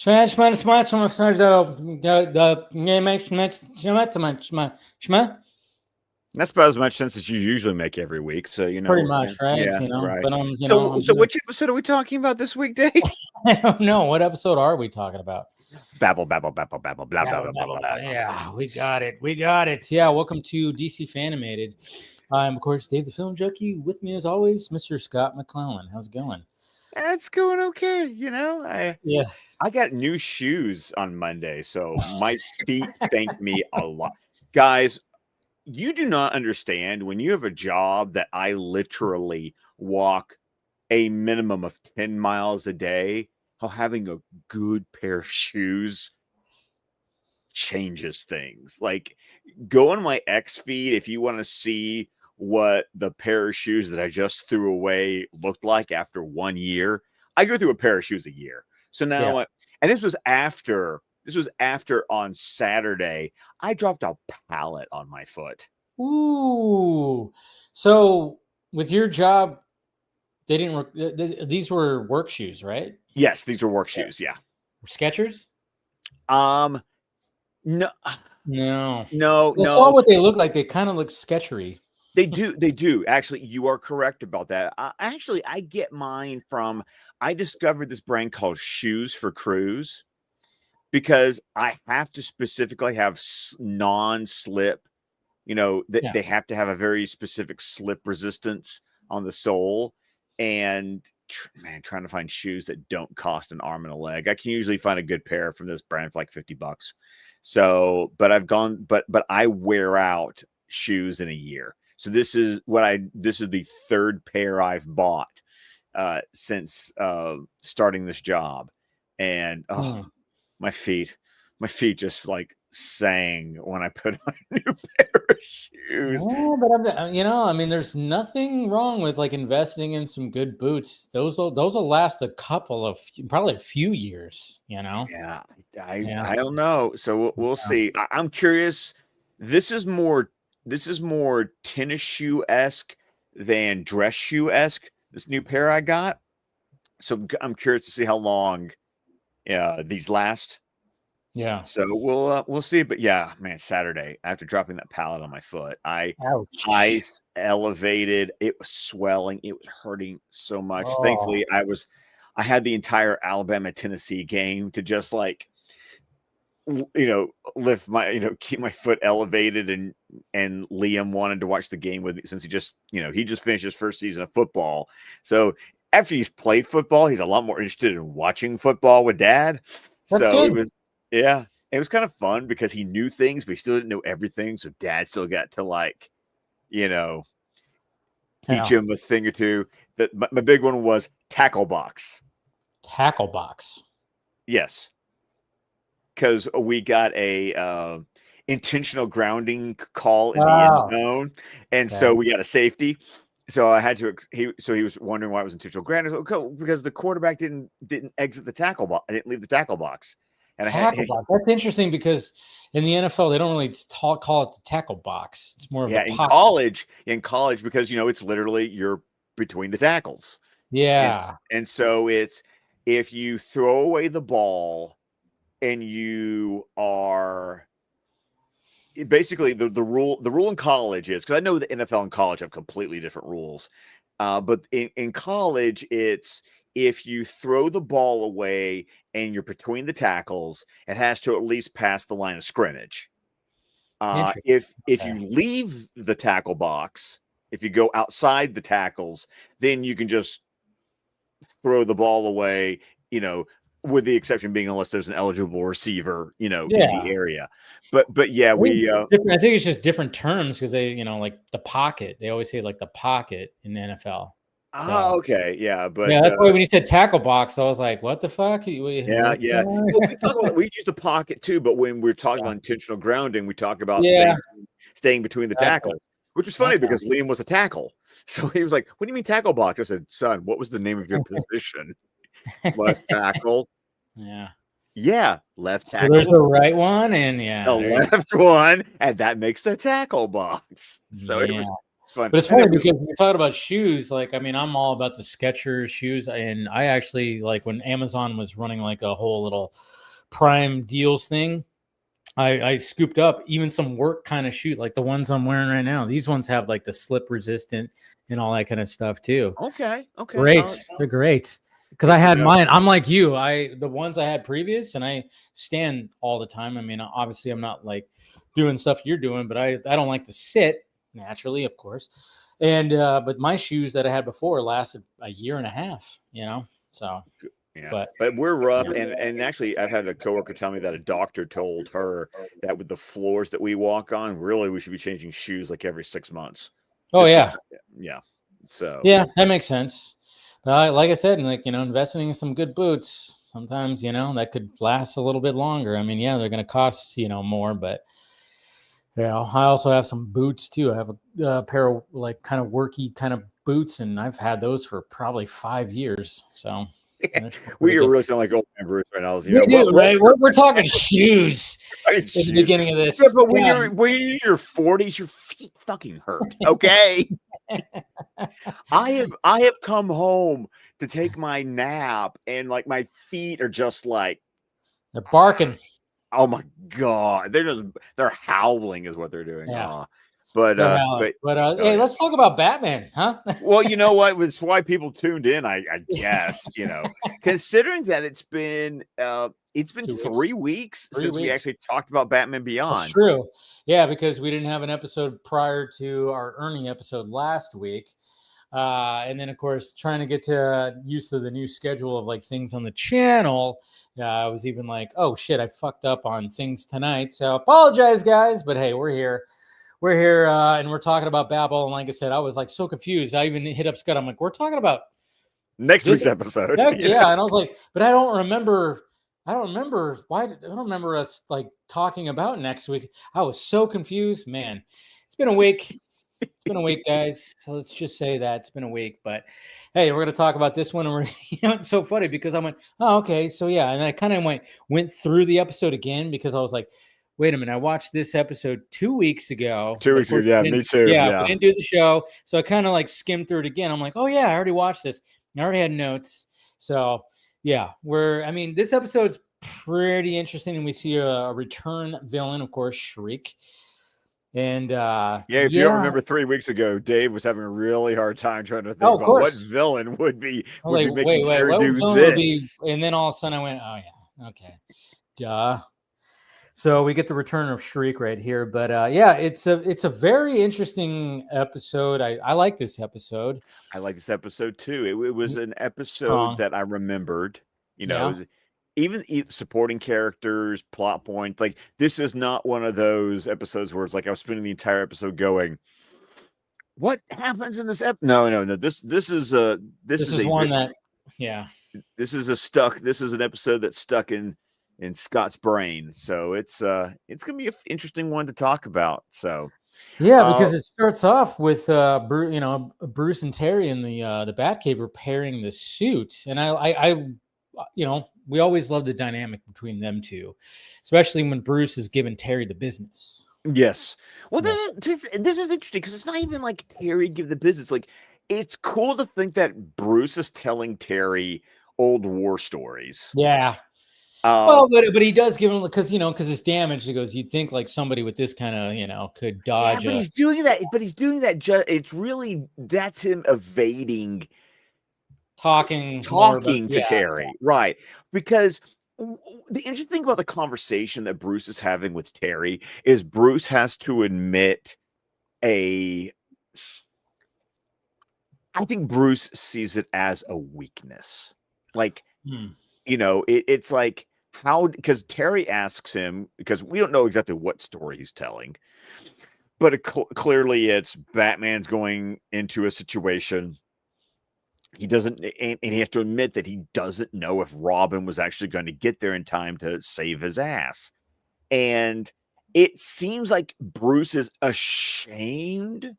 Smash, smash, smash, smash, smash, the That's about as much sense as you usually make every week. So pretty much, right? yeah, right. But So which episode are we talking about this week, Dave? I don't know what episode are we talking about. Babble, babble, babble, babble, blah, blah, blah, blah, blah. Yeah, we got it. Yeah, welcome to DC Fan-imated. I'm of course Dave the Film Junkie. With me as always, Mr. Scott McClellan. How's it going? It's going okay. Yeah. I got new shoes on Monday, so my feet thank me a lot. Guys, you do not understand when you have a job that I literally walk a minimum of 10 miles a day, how having a good pair of shoes changes things. Like, go on my X feed if you want to see what the pair of shoes that I just threw away looked like after 1 year. I go through a pair of shoes a year. So now, and this was after on Saturday, I dropped a pallet on my foot. Ooh. So with your job, they didn't work. These were work shoes, right? Yes, these were work shoes. Yeah. Skechers? No. No. No. I saw what they look like. They kind of look sketchery. They do. Actually, you are correct about that. I get mine from, I discovered this brand called Shoes for Cruise because I have to specifically have non-slip, they have to have a very specific slip resistance on the sole. And trying to find shoes that don't cost an arm and a leg. I can usually find a good pair from this brand for like $50. So, but I wear out shoes in a year. So this is the third pair I've bought since starting this job. And my feet just like sang when I put on a new pair of shoes. Yeah, but there's nothing wrong with like investing in some good boots. Those will last probably a few years. Yeah, I don't know. So we'll see. I'm curious. This is more tennis shoe-esque than dress shoe-esque, this new pair I got. So I'm curious to see how long these last. Yeah. So we'll see. But yeah, man, Saturday, after dropping that pallet on my foot, I elevated. It was swelling. It was hurting so much. Oh. Thankfully, I had the entire Alabama-Tennessee game to just like, lift my, keep my foot elevated, and Liam wanted to watch the game with me since he just finished his first season of football. So after he's played football, he's a lot more interested in watching football with Dad. That's so good. it was kind of fun because he knew things, but he still didn't know everything. So Dad still got to teach him a thing or two. That my big one was tackle box. Tackle box. Yes. Because we got a intentional grounding call in the end zone, and so we got a safety. So I had to. He was wondering why it was intentional grounding. Okay, because the quarterback didn't exit the tackle box. I didn't leave the tackle box. And box. That's interesting because in the NFL they don't really call it the tackle box. It's more of in college because it's literally you're between the tackles. Yeah, and so it's if you throw away the ball. And you are basically the rule in college is, because I know the NFL and college have completely different rules. But in college, it's if you throw the ball away and you're between the tackles, it has to at least pass the line of scrimmage. If you leave the tackle box, if you go outside the tackles, then you can just throw the ball away, with the exception being unless there's an eligible receiver, in the area. But yeah, I think it's just different terms because they, like the pocket. They always say like the pocket in the NFL. So, okay, yeah, but that's why when you said tackle box, I was like, "What the fuck?" Yeah. Well, we use the pocket too, but when we're talking about intentional grounding, we talk about staying between the tackles, which was funny because Liam was a tackle, so he was like, "What do you mean tackle box?" I said, "Son, what was the name of your position?" Left tackle. Yeah, left tackle. So there's the right one and the left one, and that makes the tackle box. So It's fun. But it's And funny then because when you're talking about shoes, like, I mean, I'm all about the Skechers shoes. And I actually, like, when Amazon was running like a whole little Prime deals thing, I scooped up even some work kind of shoes, like the ones I'm wearing right now. These ones have like the slip resistant and all that kind of stuff too. okay. Great. They're great. Because I Good to had know. mine. I'm like you. The ones I had previous, and I stand all the time. I mean, obviously, I'm not like doing stuff you're doing, but I don't like to sit naturally, of course. And but my shoes that I had before lasted a year and a half. So Yeah, but we're rough, yeah. and actually, I've had a coworker tell me that a doctor told her that with the floors that we walk on, really, we should be changing shoes like every 6 months. Oh yeah, yeah. So yeah, that makes sense. But like I said, and like investing in some good boots, sometimes that could last a little bit longer. I mean, yeah, they're going to cost more, but I also have some boots too. I have a pair of like kind of worky kind of boots, and I've had those for probably 5 years. So we really sound like old man Bruce right now. We do, right? We're talking shoes at the beginning of this. Yeah, but when you're in your 40s, your feet fucking hurt. Okay. I have come home to take my nap, and like my feet are just like they're barking. Oh my god, they're howling is what they're doing. Yeah. But hey, let's talk about Batman, huh? Well, you know what? It's why people tuned in, I guess, considering that it's been 3 weeks since we actually talked about Batman Beyond. That's true. Yeah, because we didn't have an episode prior to our earning episode last week. And then, of course, trying to get used to the new schedule of like things on the channel. I was even like, oh, shit, I fucked up on things tonight. So apologize, guys. But hey, we're here. We're here and we're talking about Babel. And like I said, I was like so confused. I even hit up Scott. I'm like, we're talking about next week's episode. Yeah. And I was like, but I don't remember why. I don't remember us like talking about next week. I was so confused, man. It's been a week. It's been a week, guys. So let's just say that it's been a week. But hey, we're going to talk about this one. And it's so funny because I went, oh, okay. So yeah. And I kind of went through the episode again because I was like, wait a minute, I watched this episode 2 weeks ago. 2 weeks ago, yeah, me too. Yeah, we didn't do the show. So I kind of like skimmed through it again. I'm like, oh yeah, I already watched this. I already had notes. So yeah, this episode's pretty interesting. And we see a return villain, of course, Shriek. And if you don't remember 3 weeks ago, Dave was having a really hard time trying to think about what villain would be making Terry do this. And then all of a sudden I went, oh yeah, okay. Duh. So we get the return of Shriek right here, but it's a very interesting episode. I like this episode. I like this episode too. It was an episode that I remembered. Even supporting characters, plot points. Like this is not one of those episodes where it's like I was spending the entire episode going, "What happens in this episode?" No. This is one that, yeah. This is an episode that's stuck in Scott's brain, so it's gonna be an interesting one to talk about. So yeah, because it starts off with Bruce and Terry in the Batcave repairing the suit, and I we always love the dynamic between them two, especially when Bruce is giving Terry the business. Yes, well, this is interesting because it's not even like Terry give the business. Like it's cool to think that Bruce is telling Terry old war stories. Yeah. But he does give him because it's damaged. He goes, you'd think like somebody with this kind of could dodge. Yeah, but he's doing that. But he's doing that. It's really that's him evading talking to Terry, right? Because the interesting thing about the conversation that Bruce is having with Terry is Bruce has to admit I think Bruce sees it as a weakness, like. It's like how, because Terry asks him, because we don't know exactly what story he's telling, but clearly it's Batman's going into a situation he doesn't, and he has to admit that he doesn't know if Robin was actually going to get there in time to save his ass. And it seems like Bruce is ashamed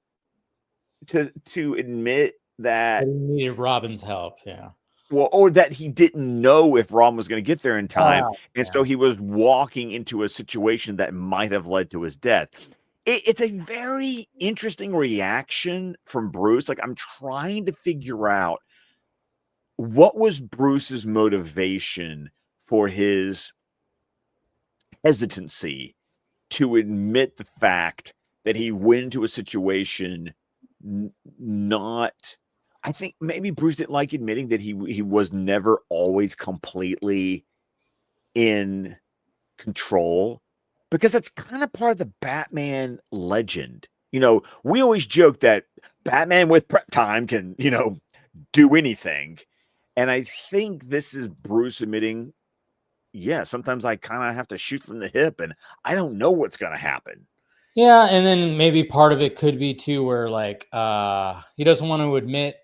to admit that he needed Robin's help. Yeah. Well, or that he didn't know if Robin was going to get there in time. So he was walking into a situation that might have led to his death. it's a very interesting reaction from Bruce. Like, I'm trying to figure out what was Bruce's motivation for his hesitancy to admit the fact that he went into a situation not. I think maybe Bruce didn't like admitting that he was never always completely in control, because that's kind of part of the Batman legend. We always joke that Batman with prep time can, do anything. And I think this is Bruce admitting, yeah, sometimes I kind of have to shoot from the hip and I don't know what's going to happen. Yeah, and then maybe part of it could be too where like he doesn't want to admit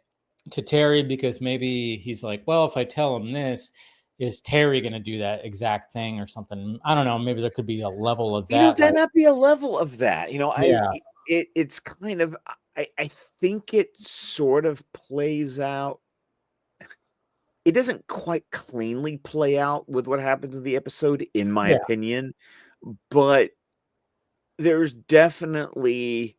to Terry because maybe he's like, well, if I tell him this, is Terry going to do that exact thing or something? I don't know. Maybe there could be a level of that. There might be a level of that. Yeah. It's kind of, I think it sort of plays out. It doesn't quite cleanly play out with what happens in the episode, in my opinion, but there definitely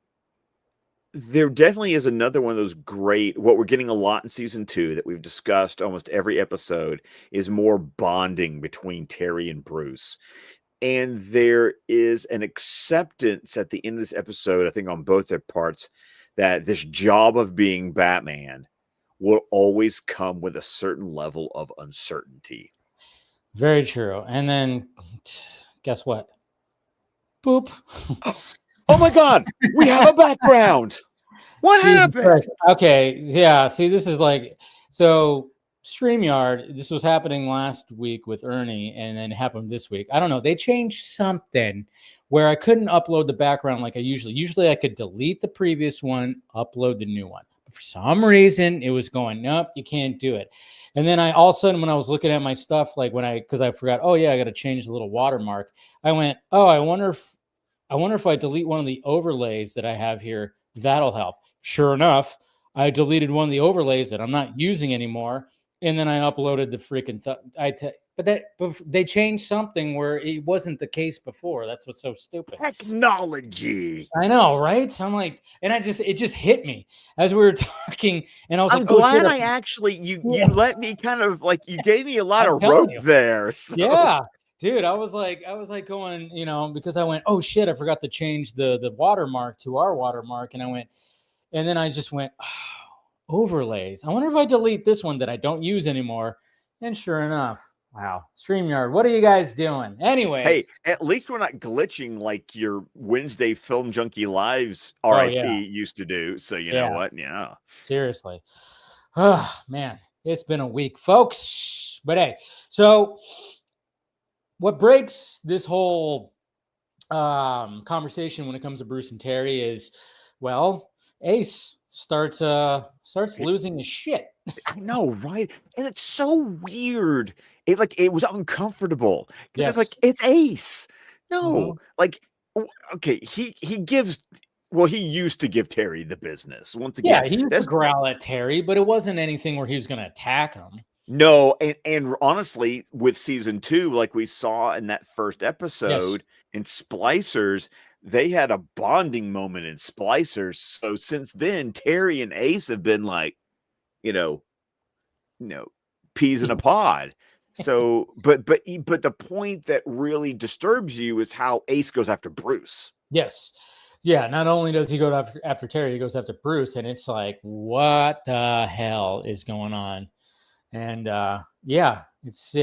is another one of those great, what we're getting a lot in season 2 that we've discussed almost every episode, is more bonding between Terry and Bruce. And there is an acceptance at the end of this episode, I think on both their parts, that this job of being Batman will always come with a certain level of uncertainty. Very true. And then guess what? Boop. Oh my God, we have a background. What happened? Okay, yeah. See, this is like, so StreamYard, this was happening last week with Ernie, and then it happened this week. I don't know. They changed something where I couldn't upload the background like I usually I could delete the previous one, upload the new one. But for some reason, it was going, nope, you can't do it. And then all of a sudden, when I was looking at my stuff, like because I forgot, oh yeah, I got to change the little watermark. I went, oh, I wonder if I delete one of the overlays that I have here, that'll help. Sure enough, I deleted one of the overlays that I'm not using anymore, and then I uploaded the freaking. But they changed something where it wasn't the case before. That's what's so stupid. Technology. I know, right? So I'm like, and it just hit me as we were talking, and I was I'm like, glad oh, I actually you let me kind of like, you gave me a lot of rope there. So. Yeah. Dude, I was like going, because I went, oh shit, I forgot to change the watermark to our watermark. And then I just went, oh, overlays. I wonder if I delete this one that I don't use anymore. And sure enough, wow, StreamYard, what are you guys doing? Anyways. Hey, at least we're not glitching like your Wednesday Film Junkie Lives RIP used to do. So you know what? Yeah. Seriously. Oh, man, it's been a week, folks. But hey, so what breaks this whole conversation when it comes to Bruce and Terry is, well, Ace starts losing his shit. I know, right? And it's so weird. It was uncomfortable because it's like, it's Ace. No, like, okay, he gives. Well, he used to give Terry the business. Once again, he used to growl at Terry, but it wasn't anything where he was going to attack him. No, and honestly, with season 2, like we saw in that first episode in Splicers, they had a bonding moment in Splicers. So since then, Terry and Ace have been like, peas in a pod. So, but the point that really disturbs you is how Ace goes after Bruce. Yes. Yeah, not only does he go after Terry, he goes after Bruce, and it's like, what the hell is going on? And it's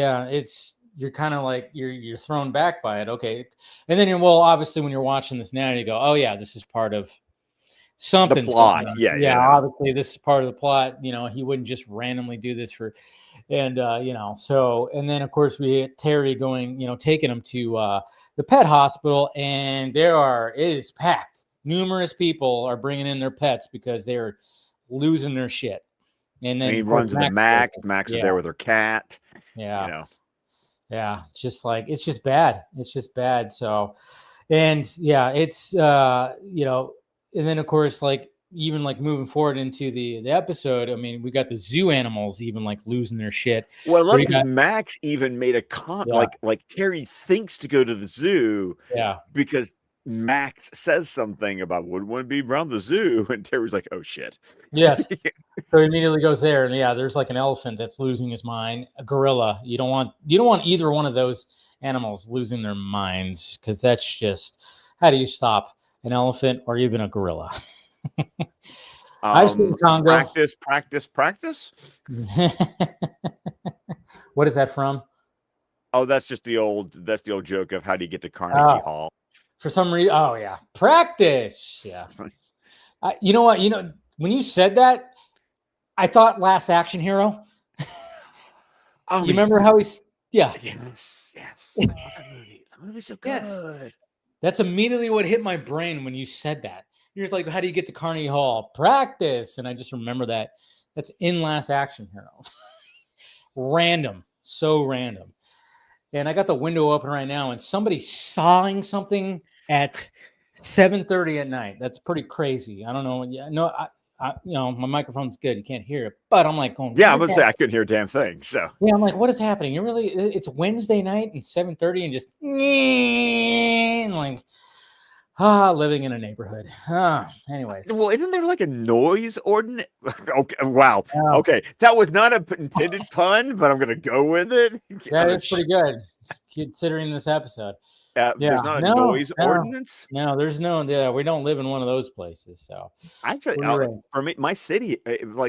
you're kind of like you're thrown back by it. Okay, and then obviously when you're watching this now, you go, oh yeah, this is part of something. The plot, obviously this is part of the plot. He wouldn't just randomly do this and then of course we hit Terry going, taking him to the pet hospital, and it is packed. Numerous people are bringing in their pets because they're losing their shit. And then he runs into Max. Max is there with her cat. Yeah. Just like, it's just bad. So, and it's, and then of course, like, even like moving forward into the episode, I mean, we got the zoo animals even like losing their shit. Well, I love because Max even made a comment, like Terry thinks to go to the zoo. Yeah. Because Max says something about wouldn't be around the zoo, and Terry's like, "Oh shit." Yes. So he immediately goes there, and there's like an elephant that's losing his mind, a gorilla. You don't want either one of those animals losing their minds, because that's just, how do you stop an elephant or even a gorilla? I've seen Congo. Practice. What is that from? Oh, that's the old joke of how do you get to Carnegie Hall? For some reason, oh yeah, practice. Yeah. You know what? When you said that, I thought Last Action Hero. You remember how he's Yes. That movie's so good. Yes. That's immediately what hit my brain when you said that. You're like, how do you get to Carnegie Hall? Practice. And I just remember that. That's in Last Action Hero. Random. So random. And I got the window open right now, and somebody's sawing something at 7:30 at night. That's pretty crazy. I don't know. Yeah, no, my microphone's good. You can't hear it, but I'm like, yeah, I'm gonna say I couldn't hear a damn thing. So yeah, I'm like, what is happening? It's Wednesday night and 7:30, and just like, living in a neighborhood. Anyways. Well, isn't there like a noise ordinance? Okay, wow. Okay, that was not a intended pun, but I'm gonna go with it. That is pretty good, considering this episode. There's not a noise ordinance. No, there's no. Yeah, we don't live in one of those places. So actually, for me, my city,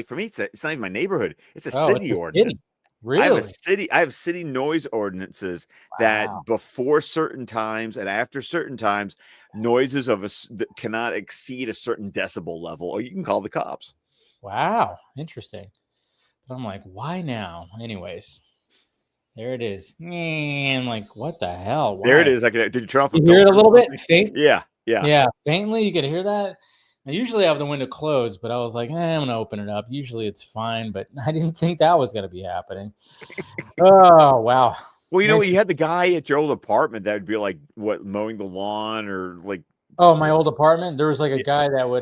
for me, it's not even my neighborhood. It's a city ordinance. City. Really? I have city noise ordinances that before certain times and after certain times, noises that cannot exceed a certain decibel level, or you can call the cops. Wow, interesting. But I'm like, why now? Anyways. There it is. And like, what the hell? Why? There it is. Did you turn off? You hear it a little bit? Faint? Yeah. Faintly, you could hear that. I usually have the window closed, but I was like, I'm going to open it up. Usually it's fine, but I didn't think that was going to be happening. Oh, wow. Well, you had the guy at your old apartment that would be like, mowing the lawn or like. Oh, my old apartment? There was like a guy that would,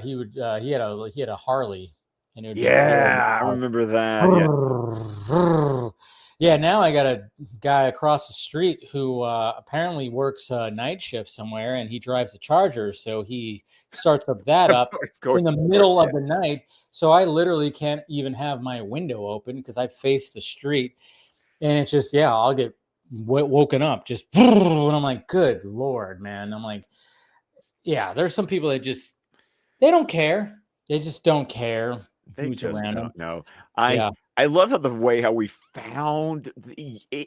he had a Harley. And it would I remember that. Yeah, now I got a guy across the street who apparently works night shift somewhere, and he drives a Charger. So he starts that up in the middle of the night. So I literally can't even have my window open because I face the street. And it's just, I'll get woken up just, and I'm like, good Lord, man. I'm like, there's some people that just, they don't care. They just don't care. They just don't know. I love how we found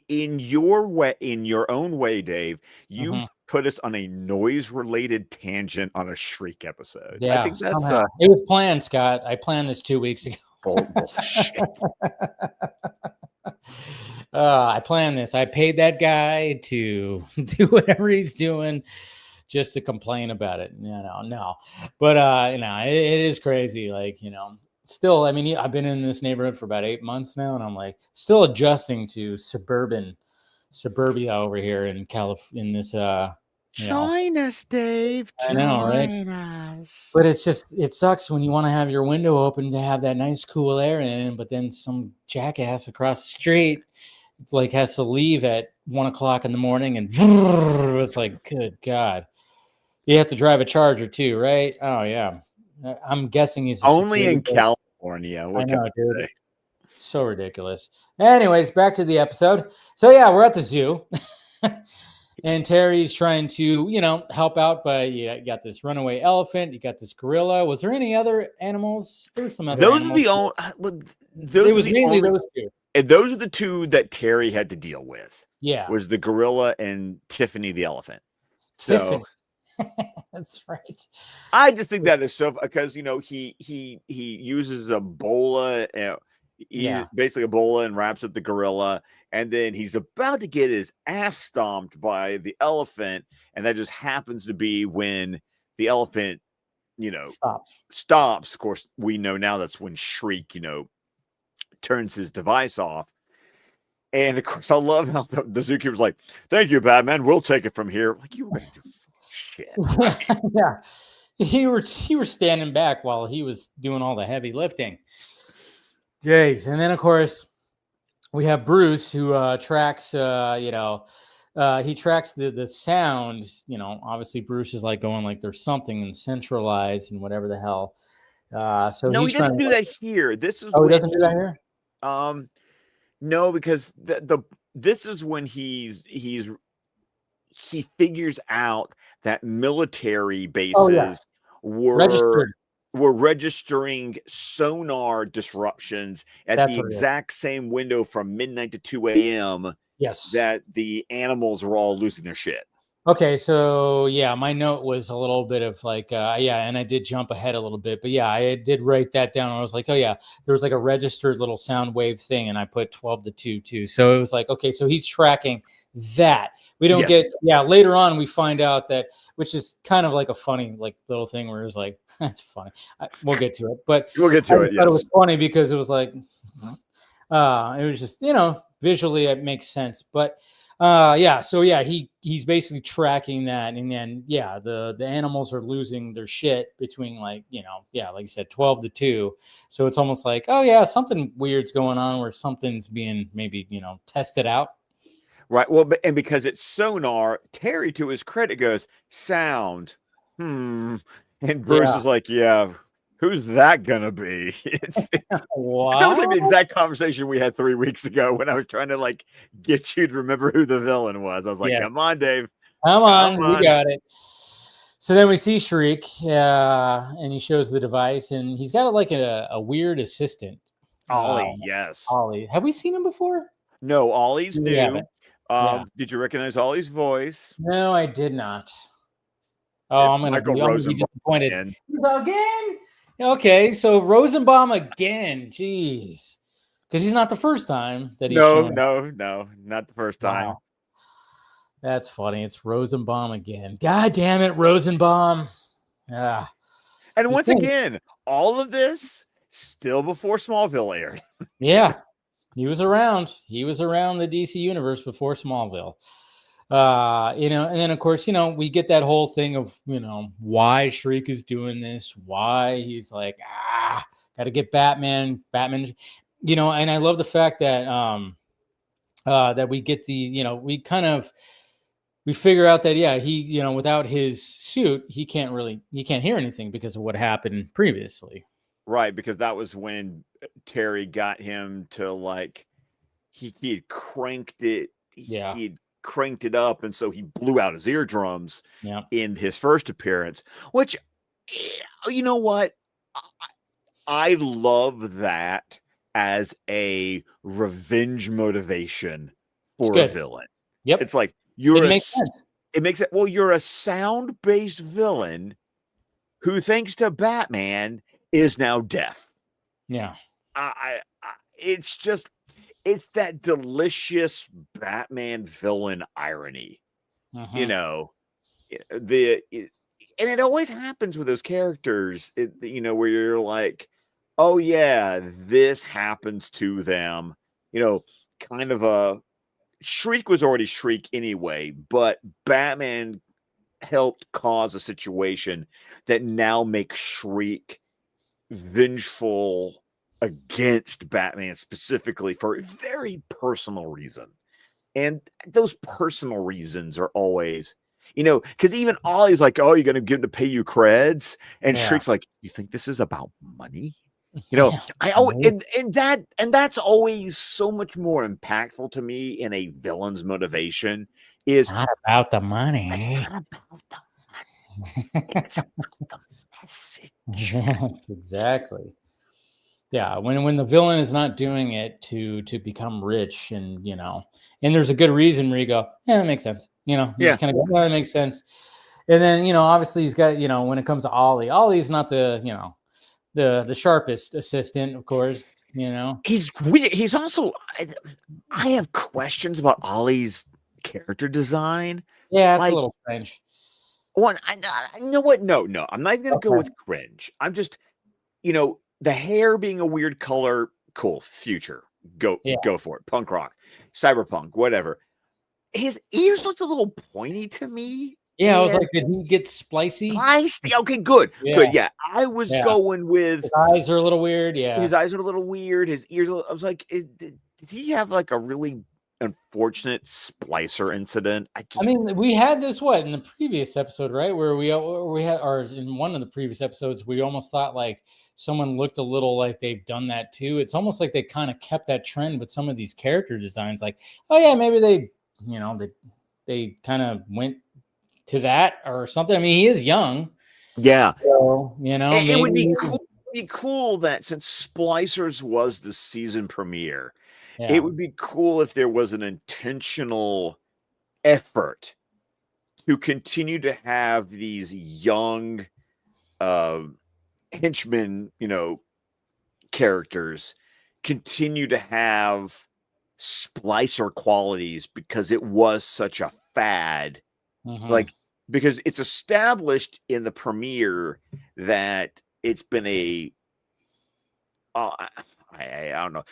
in your own way, Dave. You put us on a noise-related tangent on a Shriek episode. Yeah, I think that's it was planned, Scott. I planned this 2 weeks ago. Bullshit. I planned this. I paid that guy to do whatever he's doing just to complain about it. No. But it is crazy. Like, still, I mean, I've been in this neighborhood for about 8 months now, and I'm like still adjusting to suburbia over here in California. In this, join us, Dave. I know, right? But it's just, it sucks when you want to have your window open to have that nice cool air in, but then some jackass across the street has to leave at 1:00 in the morning, and it's like, good God, you have to drive a Charger too, right? Oh yeah. I'm guessing he's only in California. What I know, dude. So ridiculous. Anyways, back to the episode. So we're at the zoo, and Terry's trying to, help out. But you got this runaway elephant. You got this gorilla. Was there any other animals? There were some other. Those animals. are the only. It was mainly those two. And those are the two that Terry had to deal with. Yeah, was the gorilla and Tiffany the elephant. Tiffany. So. That's right. I just think that is so, because he uses a bola, basically a bola, and wraps up the gorilla, and then he's about to get his ass stomped by the elephant, and that just happens to be when the elephant, stops. Of course, we know now that's when Shriek, turns his device off. And of course, I love how the zookeeper's like, "Thank you, Batman. We'll take it from here." Like, you were going to do shit. Yeah, you were standing back while he was doing all the heavy lifting. Jeez. And then of course we have Bruce, who tracks he tracks the sound. You know, obviously Bruce is like going like there's something and centralized and whatever the hell. So No, he's he trying doesn't to. do that here. This is Oh, he when doesn't do that here. no, because this is when he figures out that military Oh yeah, bases were registered. registering sonar disruptions at That's the what it is. exact same window from midnight to 2 a.m. Yes. that the animals were all losing their shit. Okay, so yeah, my note was a little bit of like, yeah, and I did jump ahead a little bit, but yeah, I did write that down. I was like, oh yeah, there was like a registered little sound wave thing, and I put 12 to 2 too. So it was like, okay, so he's tracking that. We don't Yes. get, yeah, later on we find out that, which is kind of like a funny like little thing where it's like, that's funny. We'll get to it, but We'll get I to it. just thought it Yes. was funny because it was like, it was just, you know, visually it makes sense, but yeah, so yeah, he's basically tracking that, and then yeah, the animals are losing their shit between like, you know, yeah, like you said, 12 to 2. So it's almost like, oh yeah, something weird's going on where something's being maybe, you know, tested out. Right. Well, and because it's sonar, Terry, to his credit, goes sound. And Bruce Yeah. is like, yeah, who's that gonna be? It sounds like the What? exact conversation we had 3 weeks ago when I was trying to like get you to remember who the villain was. I was like, Yes. come on, Dave. Come on, Come we on. got it. So then we see Shriek, and he shows the device, and he's got like a weird assistant. Ollie, yes. Ollie. Have we seen him before? No, Ollie's We new. haven't. Yeah. Did you recognize Ollie's voice? No, I did not. Oh, It's Michael I'm gonna be Rosenbaum disappointed. again. Again? Okay, so Rosenbaum again. Jeez. Because he's not the first time that he's shown up. No, not the first time. Wow. That's funny. It's Rosenbaum again. God damn it, Rosenbaum. Yeah. And once again, all of this still before Smallville aired. Yeah. He was around. He was around the DC universe before Smallville. You know, and then of course, you know, we get that whole thing of, you know, why Shriek is doing this, why he's like, gotta get Batman, you know, and I love the fact that that we get the, you know, we figure out that yeah, he, you know, without his suit, he can't hear anything because of what happened previously. Right, because that was when Terry got him to like he had cranked it. Yeah. He had cranked it up, and so he blew out his eardrums Yeah. in his first appearance, which, you know what? I love that as a revenge motivation for a villain. Yep. It's like it makes it, well, you're a sound-based villain who, thanks to Batman, is now deaf. Yeah. It's just, it's that delicious Batman villain irony, you know, and it always happens with those characters, you know, where you're like, oh yeah, this happens to them, you know, kind of a Shriek was already Shriek anyway, but Batman helped cause a situation that now makes Shriek vengeful against Batman specifically for a very personal reason. And those personal reasons are always, you know, because even Ollie's like, oh, you're going to give him to pay you creds. And Shriek's like, you think this is about money? You know, and that's always so much more impactful to me in a villain's motivation is not about the money. It's not about the money. It's about the message. Exactly. Yeah, when the villain is not doing it to become rich, and you know, and there's a good reason where you go, yeah, that makes sense. You know, you just kind of go, that makes sense. And then, you know, obviously he's got, you know, when it comes to Ollie's not the, you know, the sharpest assistant, of course, you know. He's weird. He's also, I have questions about Ollie's character design. Yeah, it's like, a little cringe. One, you know what? No, I'm not even going to go with cringe. I'm just, you know, the hair being a weird color, cool. Future, go for it. Punk rock, cyberpunk, whatever. His ears looked a little pointy to me. Yeah, I was like, did he get splicey? Okay, good. Good. Yeah. I was going with his eyes are a little weird. Yeah. His eyes are a little weird. His ears, I was like, did he have like a really unfortunate splicer incident. I mean, we had this in the previous episode, right? Where we had, or in one of the previous episodes, we almost thought like someone looked a little like they've done that too. It's almost like they kind of kept that trend with some of these character designs. Like, oh yeah, maybe they, they kind of went to that or something. I mean, he is young. Yeah. So, it would be cool. Be cool that since Splicers was the season premiere, it would be cool if there was an intentional effort to continue to have these young henchmen, characters continue to have splicer qualities because it was such a fad. Like, because it's established in the premiere that it's been I don't know.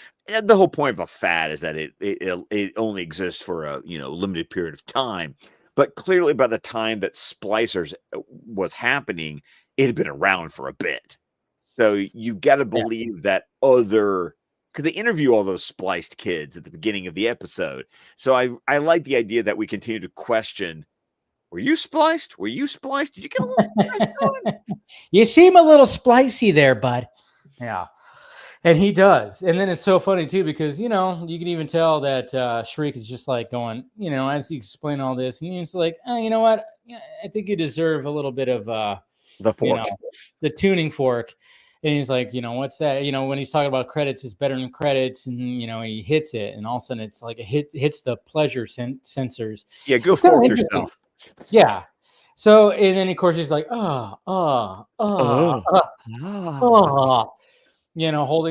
The whole point of a fad is that it only exists for a limited period of time. But clearly, by the time that Splicers was happening, it had been around for a bit. So you got to believe that because they interview all those spliced kids at the beginning of the episode. So I like the idea that we continue to question. Were you spliced? Were you spliced? Did you get a little splice going? You seem a little splicey there, bud. Yeah. And he does. And then it's so funny, too, because, you can even tell that Shriek is just like going, as he explained all this, and he's like, you know what? I think you deserve a little bit of the fork, the tuning fork. And he's like, what's that? When he's talking about credits, it's better than credits. And, he hits it. And all of a sudden, it's like it hits the pleasure sensors. Yeah, go fork yourself. Yeah. So, and then, of course, he's like, holding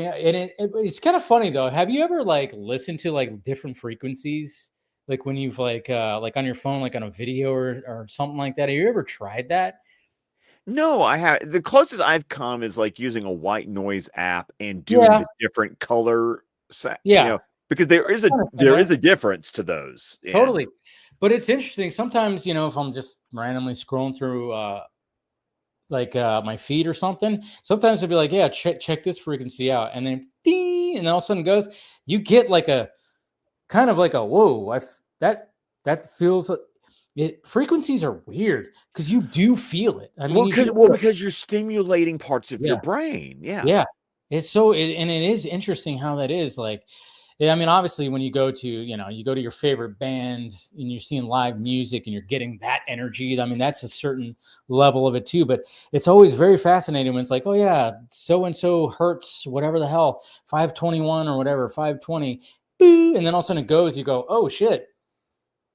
it. And it's kind of funny, though. Have you ever, listened to, different frequencies? Like, when you've, like on your phone, like on a video or something like that? Have you ever tried that? No, I have. The closest I've come is, like, using a white noise app and doing the different color set. Yeah. Because there is a difference to those. Totally. But it's interesting. Sometimes, if I'm just randomly scrolling through my feed or something, sometimes I'll be like, yeah, check this frequency out. And then ding, and all of a sudden goes, you get like a kind of like a whoa, that feels frequencies are weird because you do feel it. I mean, because you're stimulating parts of your brain. Yeah. Yeah. It's so and it is interesting how that is like. I mean, obviously, when you go to your favorite band and you're seeing live music and you're getting that energy, I mean, that's a certain level of it too. But it's always very fascinating when it's like, oh yeah, so-and-so hertz, whatever the hell, 521 or whatever, 520, and then all of a sudden it goes, you go, oh shit.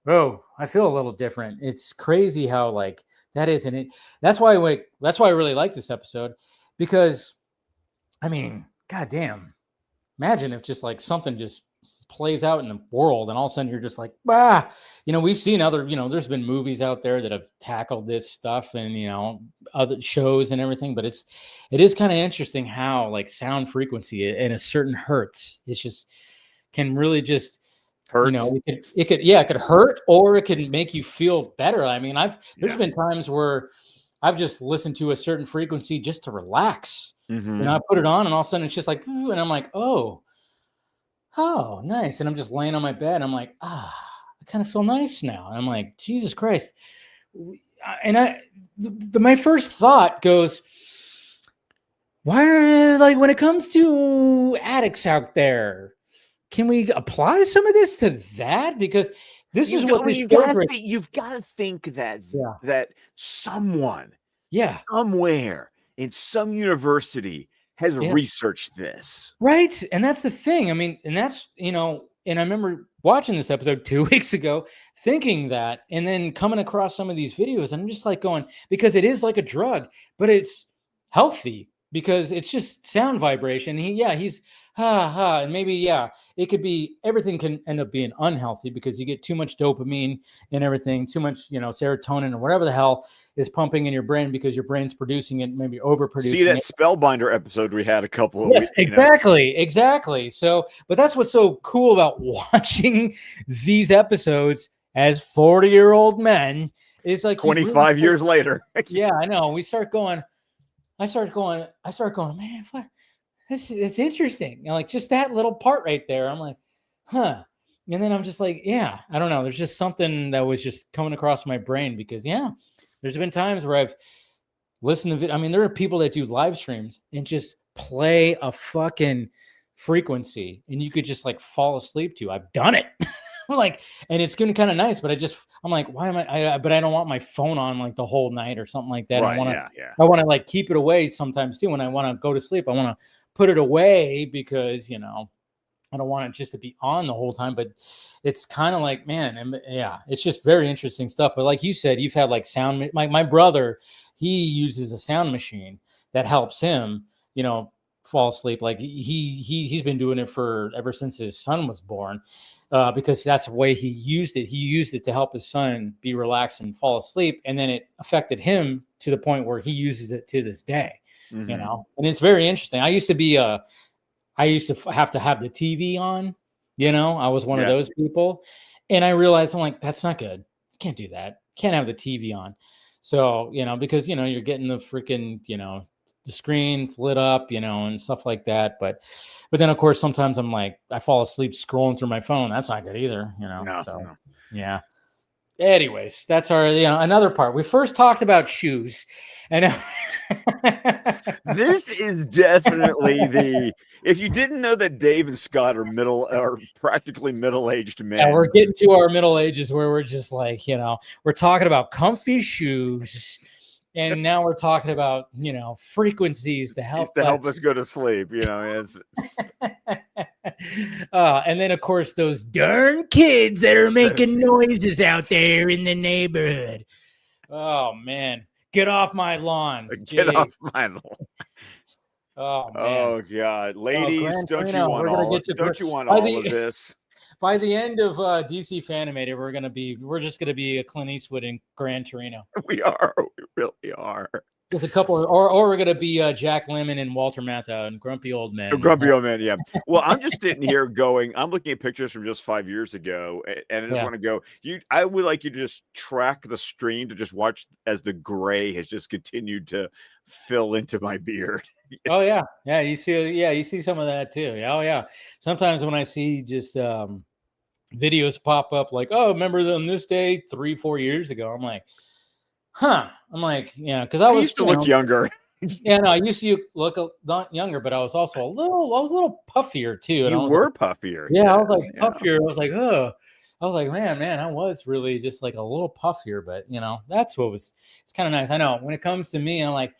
Oh, I feel a little different. It's crazy how like that is. And that's why I really like this episode because, I mean, goddamn. Imagine if just like something just plays out in the world and all of a sudden you're just like, we've seen other, there's been movies out there that have tackled this stuff and, other shows and everything, but it is kind of interesting how like sound frequency in a certain hertz, it's just can really just hurt. It could hurt or it can make you feel better. I mean, there's been times where I've just listened to a certain frequency just to relax. And I put it on and all of a sudden it's just like, ooh, and I'm like, oh, nice. And I'm just laying on my bed. And I'm like, I kind of feel nice now. And I'm like, Jesus Christ. And my first thought goes, why, like when it comes to addicts out there, can we apply some of this to that? Because this is what you've got to think that someone, somewhere, in some university has researched this. Right. And that's the thing. I mean, and that's, and I remember watching this episode 2 weeks ago, thinking that, and then coming across some of these videos, and I'm just like going, because it is like a drug, but it's healthy because it's just sound vibration. He's and maybe, it could be, everything can end up being unhealthy because you get too much dopamine and everything, too much, serotonin or whatever the hell is pumping in your brain because your brain's producing it, maybe overproducing. See that Spellbinder episode we had a couple of weeks. Exactly. So, but that's what's so cool about watching these episodes as 40-year-old men. It's like 25 years later. Yeah, I know. I start going, man, what? It's interesting. Like just that little part right there. I'm like, huh. And then I'm just like, yeah, I don't know. There's just something that was just coming across my brain because, yeah, there's been times where I've listened to, I mean, there are people that do live streams and just play a fucking frequency and you could just like fall asleep to. I've done it. I'm like, and it's getting kind of nice, but I'm like, why am but I don't want my phone on like the whole night or something like that. Right. I want to like keep it away sometimes too. When I want to go to sleep, I want to put it away because, I don't want it just to be on the whole time, but it's kind of like, man, and yeah, it's just very interesting stuff. But like you said, you've had like sound. My brother, he uses a sound machine that helps him, fall asleep. Like he's been doing it for ever since his son was born, because that's the way he used it. He used it to help his son be relaxed and fall asleep, and then it affected him to the point where he uses it to this day. Mm-hmm. And it's very interesting. I used to have to have the TV on, I was one of those people. And I realized, I'm like, that's not good. Can't do that. Can't have the TV on. So, because, you're getting the freaking, the screen's lit up, and stuff like that. But then of course, sometimes I'm like, I fall asleep scrolling through my phone. That's not good either, No. Yeah. Anyways, that's our, another part. We first talked about shoes, and this is definitely if you didn't know that Dave and Scott are practically middle-aged men. Yeah, we're getting to our middle ages where we're just like, we're talking about comfy shoes, and now we're talking about, frequencies to help us go to sleep. And then of course those darn kids that are making noises out there in the neighborhood. Oh man, get off my lawn! Get off my lawn! Oh man! Oh god, ladies, don't you want all of this? By the end of DC Fan-Imated, we're just gonna be a Clint Eastwood in Gran Torino. We really are. With a couple, or we're gonna be Jack Lemmon and Walter Matthau and Grumpy Old Men. Grumpy Old Men, yeah. Well, I'm just sitting here going. I'm looking at pictures from just 5 years ago, and I just want to go. I would like you to just track the stream to just watch as the gray has just continued to fill into my beard. Oh yeah. You see some of that too. Oh yeah. Sometimes when I see just videos pop up like, oh, remember on this day 3-4 years ago, I'm like, huh. I'm like, yeah, because I used to look younger. Yeah, no, I used to look not younger, but I was also a little puffier too. And you were puffier. Yeah, I was like puffier. I was like, oh. I was like, man, I was really just like a little puffier, but that's it's kind of nice. I know when it comes to me, I'm like,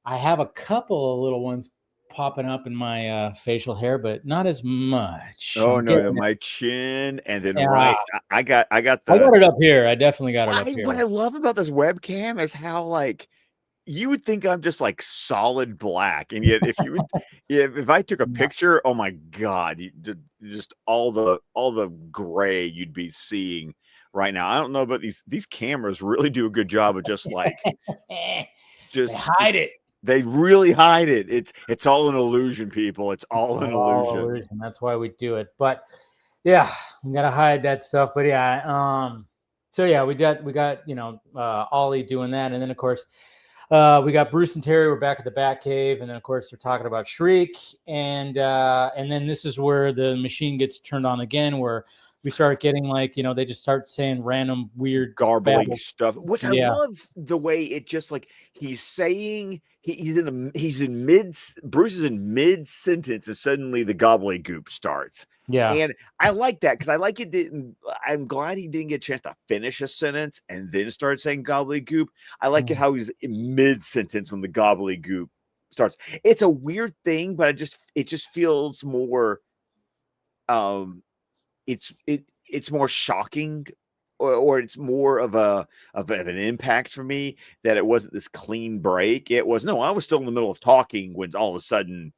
I have a couple of little ones popping up in my facial hair, but not as much. Oh no, my chin, and then I got I got it up here. I definitely got it up here. What I love about this webcam is how like you would think I'm just like solid black, and yet if I took a picture, oh my god, just all the gray you'd be seeing right now. I don't know, but these cameras really do a good job of just like they hide it. They really hide it. It's all an illusion, people. It's all an illusion. That's why we do it. But yeah, we gotta hide that stuff. But yeah, so yeah, we got Ollie doing that, and then of course we got Bruce and Terry. We're back at the Batcave, and then of course they're talking about Shriek, and then this is where the machine gets turned on again, where we start getting like, they just start saying random weird garbling stuff, which I love the way it just like he's saying Bruce is in mid sentence and suddenly the gobbledygook starts. Yeah. And I like that because I'm glad he didn't get a chance to finish a sentence and then start saying gobbledygook. I like it how he's in mid sentence when the gobbledygook starts. It's a weird thing, but it just feels more it's more shocking, or it's more of an impact for me that it wasn't this clean break. I was still in the middle of talking when all of a sudden,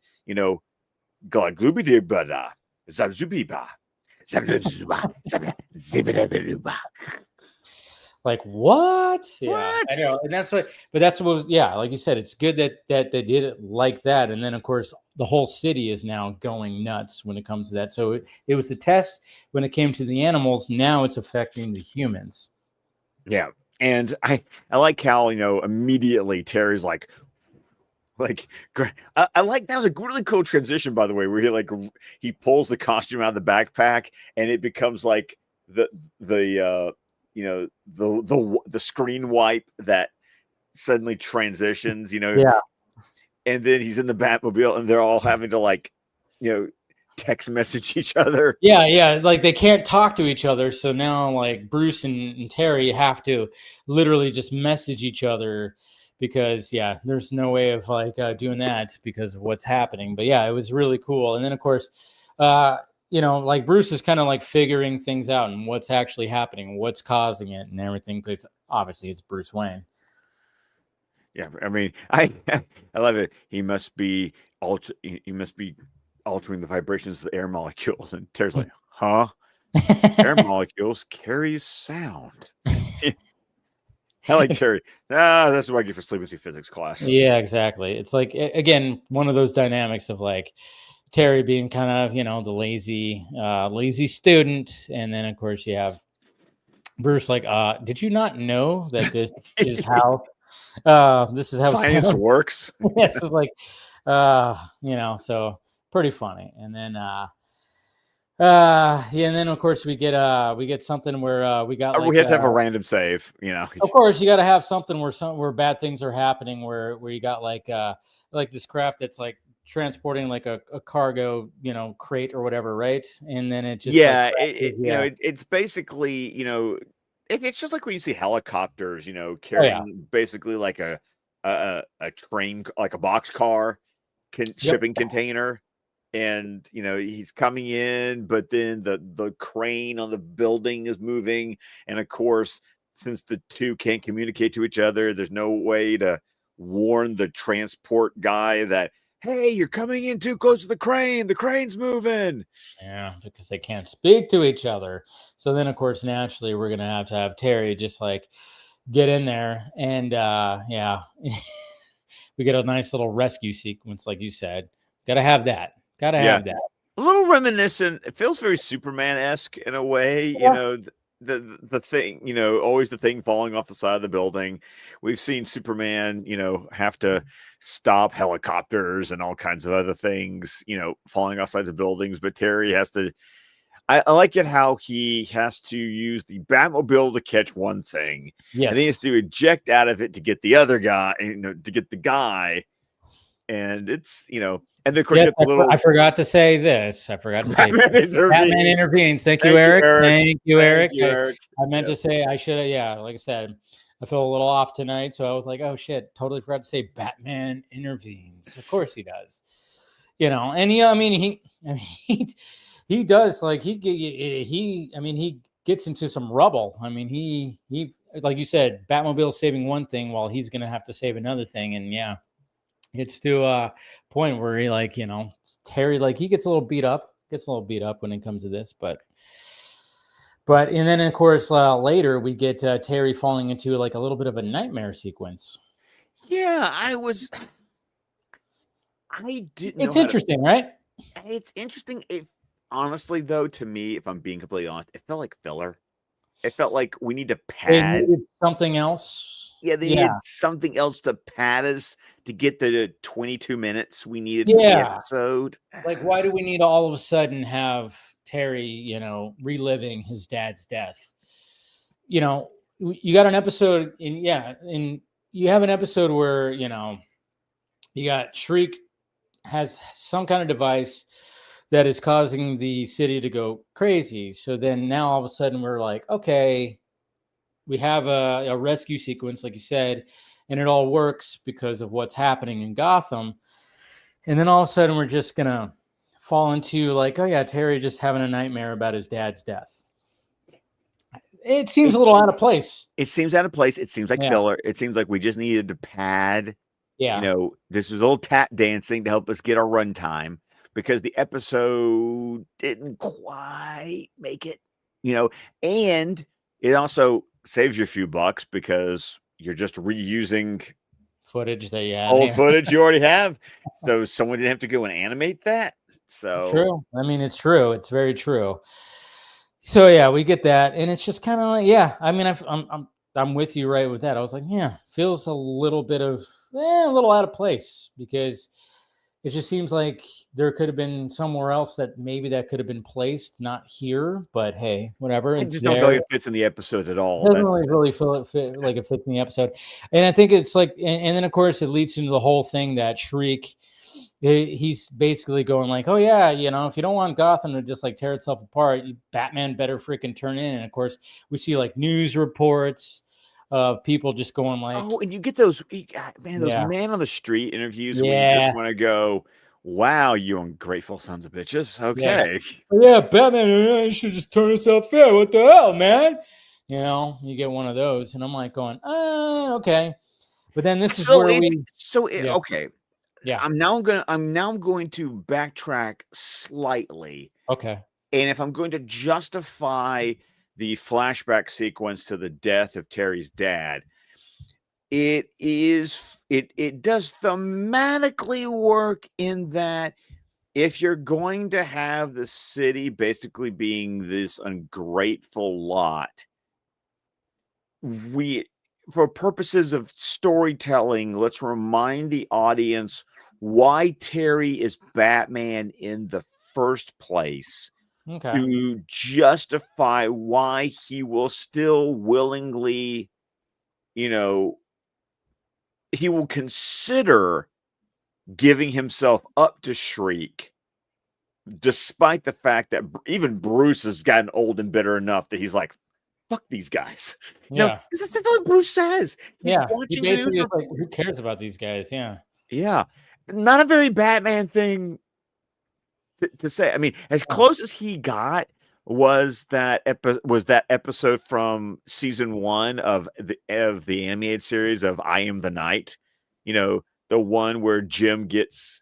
like what? Yeah, what? I know, and that's what like you said, it's good that they did it like that, and then of course the whole city is now going nuts when it comes to that. So it was a test when it came to the animals. Now it's affecting the humans. Yeah, and I like how immediately Terry's like, Like, I like that was a really cool transition, by the way, where he pulls the costume out of the backpack and it becomes like the the screen wipe that suddenly transitions, Yeah. and then he's in the Batmobile and they're all having to like, text message each other. Yeah, like they can't talk to each other, so now like Bruce and Terry have to literally just message each other because there's no way of like doing that because of what's happening. But yeah, it was really cool. And then of course, like Bruce is kind of like figuring things out and what's actually happening, what's causing it, and everything. Because obviously it's Bruce Wayne. Yeah, I mean, I I love it. He must be altering the vibrations of the air molecules, and Terry's like, huh? Air molecules carry sound. I like Terry. That's what I get for sleeping through physics class. Yeah, exactly. It's like again one of those dynamics of like Terry being kind of the lazy student, and then of course you have Bruce like, did you not know that this is how Science works? Yes, it's like so pretty funny. And then and then of course we get something where we got like we had to have a random save, Of course, you got to have something where bad things are happening, where you got like this craft that's like transporting like a cargo, crate or whatever, right? And then it just it's basically it's just like when you see helicopters, carrying basically like a train, like a box car shipping container. And he's coming in, but then the crane on the building is moving, and of course, since the two can't communicate to each other, there's no way to warn the transport guy that, hey, you're coming in too close to the crane's moving. Yeah, because they can't speak to each other. So then of course naturally we're gonna have Terry just like get in there, and we get a nice little rescue sequence, like you said. Gotta have that. Have that. A little reminiscent. It feels very Superman-esque in a way. The thing, always the thing falling off the side of the building. We've seen Superman, have to stop helicopters and all kinds of other things, falling off sides of buildings. But Terry has to. I like it how he has to use the Batmobile to catch one thing, and then he has to eject out of it to get the other guy, to get the guy. And it's, and then of course I forgot to say this. I forgot to say Batman intervenes. Thank you, Eric. Thank you, Eric. I meant to say I should have. Like I said, I feel a little off tonight, so I was like, oh shit, totally forgot to say Batman intervenes. Of course he does. And he does, like he gets into some rubble. I mean, he like you said, Batmobile saving one thing while he's gonna have to save another thing, and it's to a point where he Terry, like he gets a little beat up when it comes to this, but and then of course later we get Terry falling into like a little bit of a nightmare sequence. Yeah, it's interesting, right? It's interesting. Honestly, though, to me, if I'm being completely honest, it felt like filler. It felt like we need to pad something else. Yeah, they needed something else to pad us to get the 22 minutes we needed for the episode. Like, why do we need to all of a sudden have Terry, reliving his dad's death? You got an episode and you have an episode where, you got Shriek has some kind of device that is causing the city to go crazy. So then now all of a sudden we're like, okay, we have a rescue sequence, like you said, and it all works because of what's happening in Gotham. And then all of a sudden we're just going to fall into like, oh yeah, Terry just having a nightmare about his dad's death. It seems a little out of place. It seems out of place. It seems like filler. It seems like we just needed to pad. This was a little tap dancing to help us get our runtime, because the episode didn't quite make it, and it also saves you a few bucks because you're just reusing footage that you had. Old footage you already have. So someone didn't have to go and animate that. So true. I mean, it's true. It's very true. So we get that, and it's just kind of like, I mean, I'm with you right with that. I was like, feels a little bit of a little out of place, because it just seems like there could have been somewhere else that maybe that could have been placed, not here. But hey, whatever, I it's just don't feel there. like it fits in the episode at all. Doesn't really feel it fit, like it fits in the episode. And I think it's like, and then of course it leads into the whole thing that Shriek, he's basically going like, oh yeah, if you don't want Gotham to just like tear itself apart, Batman better freaking turn in. And of course we see like news reports of people just going like, oh, and you get those man on the street interviews where you just want to go, wow, you ungrateful sons of bitches. Okay. Yeah, Batman should just turn himself in. What the hell, man? You get one of those, and I'm like going, okay. But then this is where okay. Yeah. I'm now going to backtrack slightly. Okay. And if I'm going to justify the flashback sequence to the death of Terry's dad, it does thematically work in that if you're going to have the city basically being this ungrateful lot, for purposes of storytelling, let's remind the audience why Terry is Batman in the first place. Okay. To justify why he will still willingly, he will consider giving himself up to Shriek, despite the fact that even Bruce has gotten old and bitter enough that he's like, fuck these guys. Because that's what Bruce says. He's watching he basically is like, who cares about these guys? Yeah. Not a very Batman thing to say. I mean, as close as he got was that episode from season 1 of the animated series of I Am the Night. The one where Jim gets,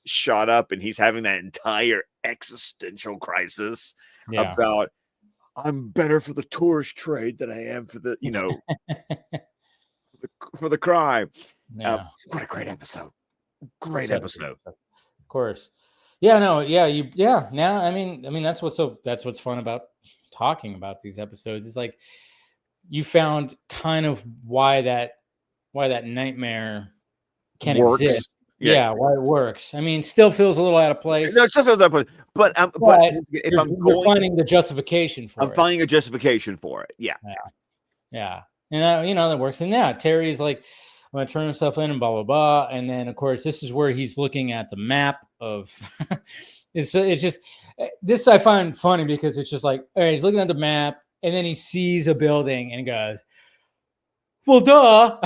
shot up and he's having that entire existential crisis about, I'm better for the tourist trade than I am for the, for the crime. What a great episode. Great episode. Of course. Now, I mean, that's what's fun about talking about these episodes. Is like, you found kind of why that nightmare can exist. Why it works. I mean, still feels a little out of place. No, it still feels out of place. But if you're finding the justification for it. I'm finding a justification for it. Yeah. And that works. And Terry's like, I'm gonna turn himself in and blah blah blah. And then of course this is where he's looking at the map of. it's just this I find funny because it's just like, all right, he's looking at the map and then he sees a building and goes, well, duh.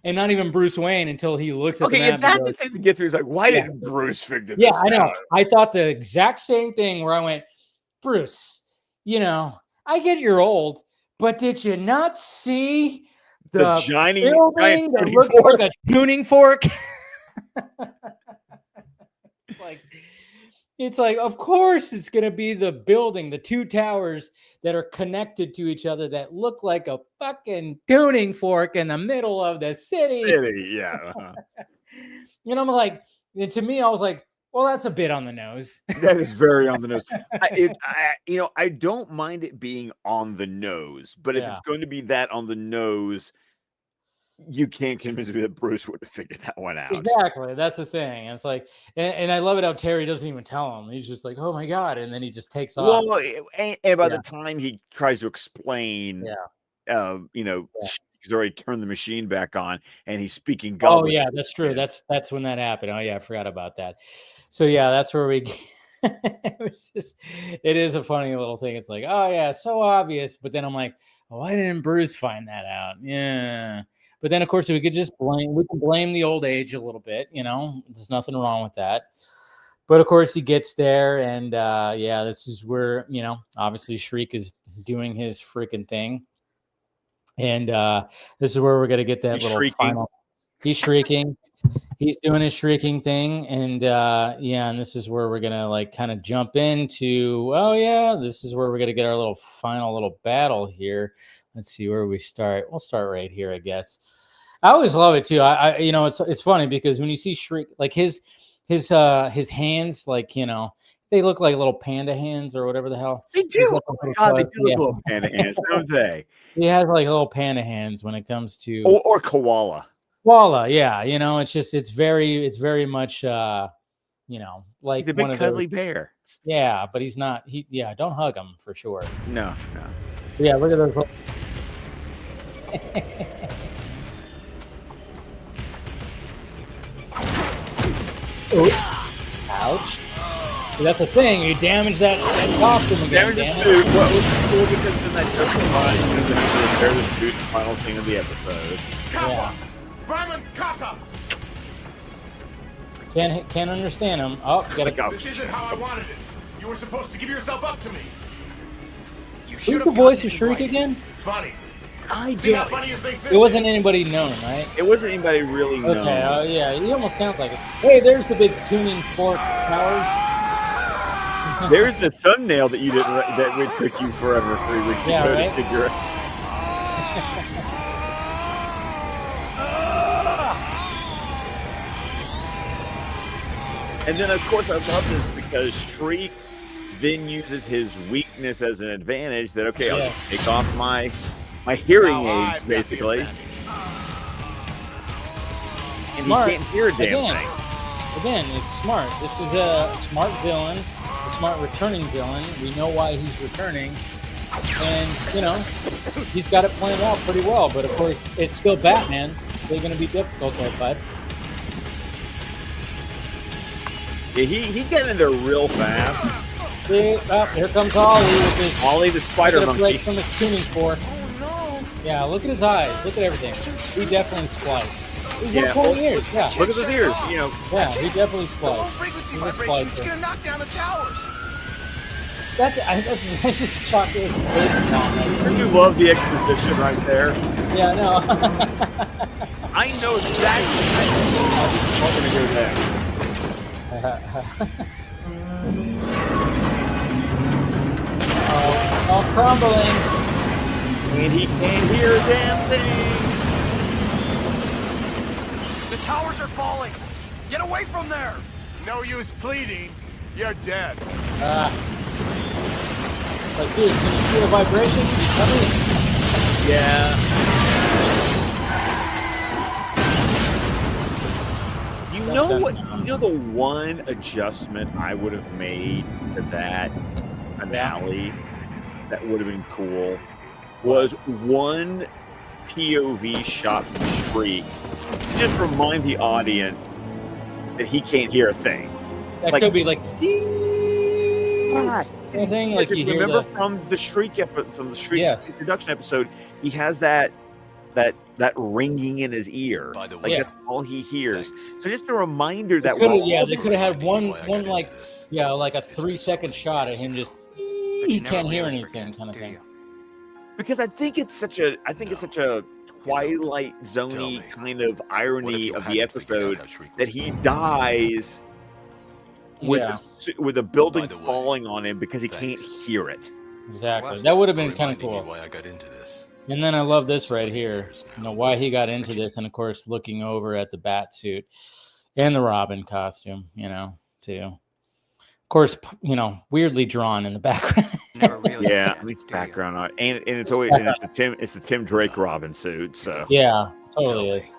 And not even Bruce Wayne until he looks at the map. That's the thing to get through. He's like, why didn't Bruce figure this out? Yeah, I know. I thought the exact same thing where I went, Bruce, I get you're old, but did you not see the giant building that looks like a tuning fork? It's like, of course it's going to be the building, the two towers that are connected to each other that look like a fucking tuning fork in the middle of the city. I'm like, and to me, I was like, well, that's a bit on the nose. That is very on the nose. I don't mind it being on the nose, but if it's going to be that on the nose, you can't convince me that Bruce would have figured that one out. Exactly. That's the thing. And it's like, and I love it how Terry doesn't even tell him. He's just like, oh my God. And then he just takes off. Well, and by the time he tries to explain, he's already turned the machine back on and he's speaking Goblin. Oh yeah, that's true. That's when that happened. Oh yeah, I forgot about that. So that's where we it is a funny little thing. It's like, oh yeah, so obvious. But then I'm like, why didn't Bruce find that out? Yeah. But then, of course, we can blame the old age a little bit, there's nothing wrong with that. But of course he gets there and this is where, obviously Shriek is doing his freaking thing. And this is where we're going to get that final. He's shrieking. He's doing his shrieking thing. And and this is where we're going to like kind of jump into, this is where we're going to get our final little battle here. Let's see where we start. We'll start right here, I guess. I always love it too. It's funny because when you see Shriek, like his hands, like they look like little panda hands or whatever the hell. They do. They do look little panda hands, don't they? He has like little panda hands when it comes to or koala. Koala, yeah. It's very much, like He's a one big of those. cuddly bear. Yeah, but he's not. Don't hug him for sure. No. Yeah, look at those. Oops. Ouch. See, that's the thing. You damage that costume again. Damage his suit. What was cool because then that justifies the need to repair the suit in the final scene of the episode. Yeah. Brahman Kata! Can't understand him. Oh, gotta go. This isn't how I wanted it. You were supposed to give yourself up to me. Who's the voice of Shriek again? Funny. I See how funny you think this It wasn't anybody known, right? It wasn't anybody really known. Okay, yeah, he almost sounds like it. Hey, there's the big tuning fork towers. There's the thumbnail that you didn't that would took you forever 3 weeks ago right? to figure out. And then, of course, I love this because Shriek then uses his weakness as an advantage. That I'll just take off my hearing aids, basically, and Smart. he can't hear a damn thing. Again, it's smart. This is a smart villain, a smart returning villain. We know why he's returning, and he's got it planned out pretty well. But of course, it's still Batman. Still going to be difficult, bud. Yeah, he got in there real fast. See, here comes Ollie with his Ollie the spider break monkey. from his tuning fork. Yeah, look at his eyes. Look at everything. He definitely spliced. He's Yeah, 120 years. Yeah. Look at those ears. Yeah, he definitely spliced. Low frequency vibration is gonna knock down the towers. I just shocked it was a baby bomb. You love the exposition right there. Yeah, no. I know exactly how this is all gonna go down. All crumbling. And he can't hear a damn thing. The towers are falling. Get away from there. No use pleading. You're dead. Like, dude, can you feel the vibrations? Yeah. You know the one adjustment I would have made to that finale that would have been cool was one POV shot from Shriek. Just remind the audience that he can't hear a thing. That could be like anything like you hear. Remember from the Shriek introduction episode, he has that ringing in his ear. By the way, that's all he hears. So just a reminder that they could have had one like a 3-second shot of him just he can't hear anything kind of thing. Because I think it's such a Twilight Zone-y kind of irony of the episode that he dies with a building falling on him because he can't hear it. Exactly. That would have been kind of cool. Why I got into this. And then I love this right here. Why he got into this, and of course looking over at the bat suit and the Robin costume, too. Of course, weirdly drawn in the background. Never really. Yeah, it's background art, and it's always it's the Tim Drake Robin suit. So yeah, totally is.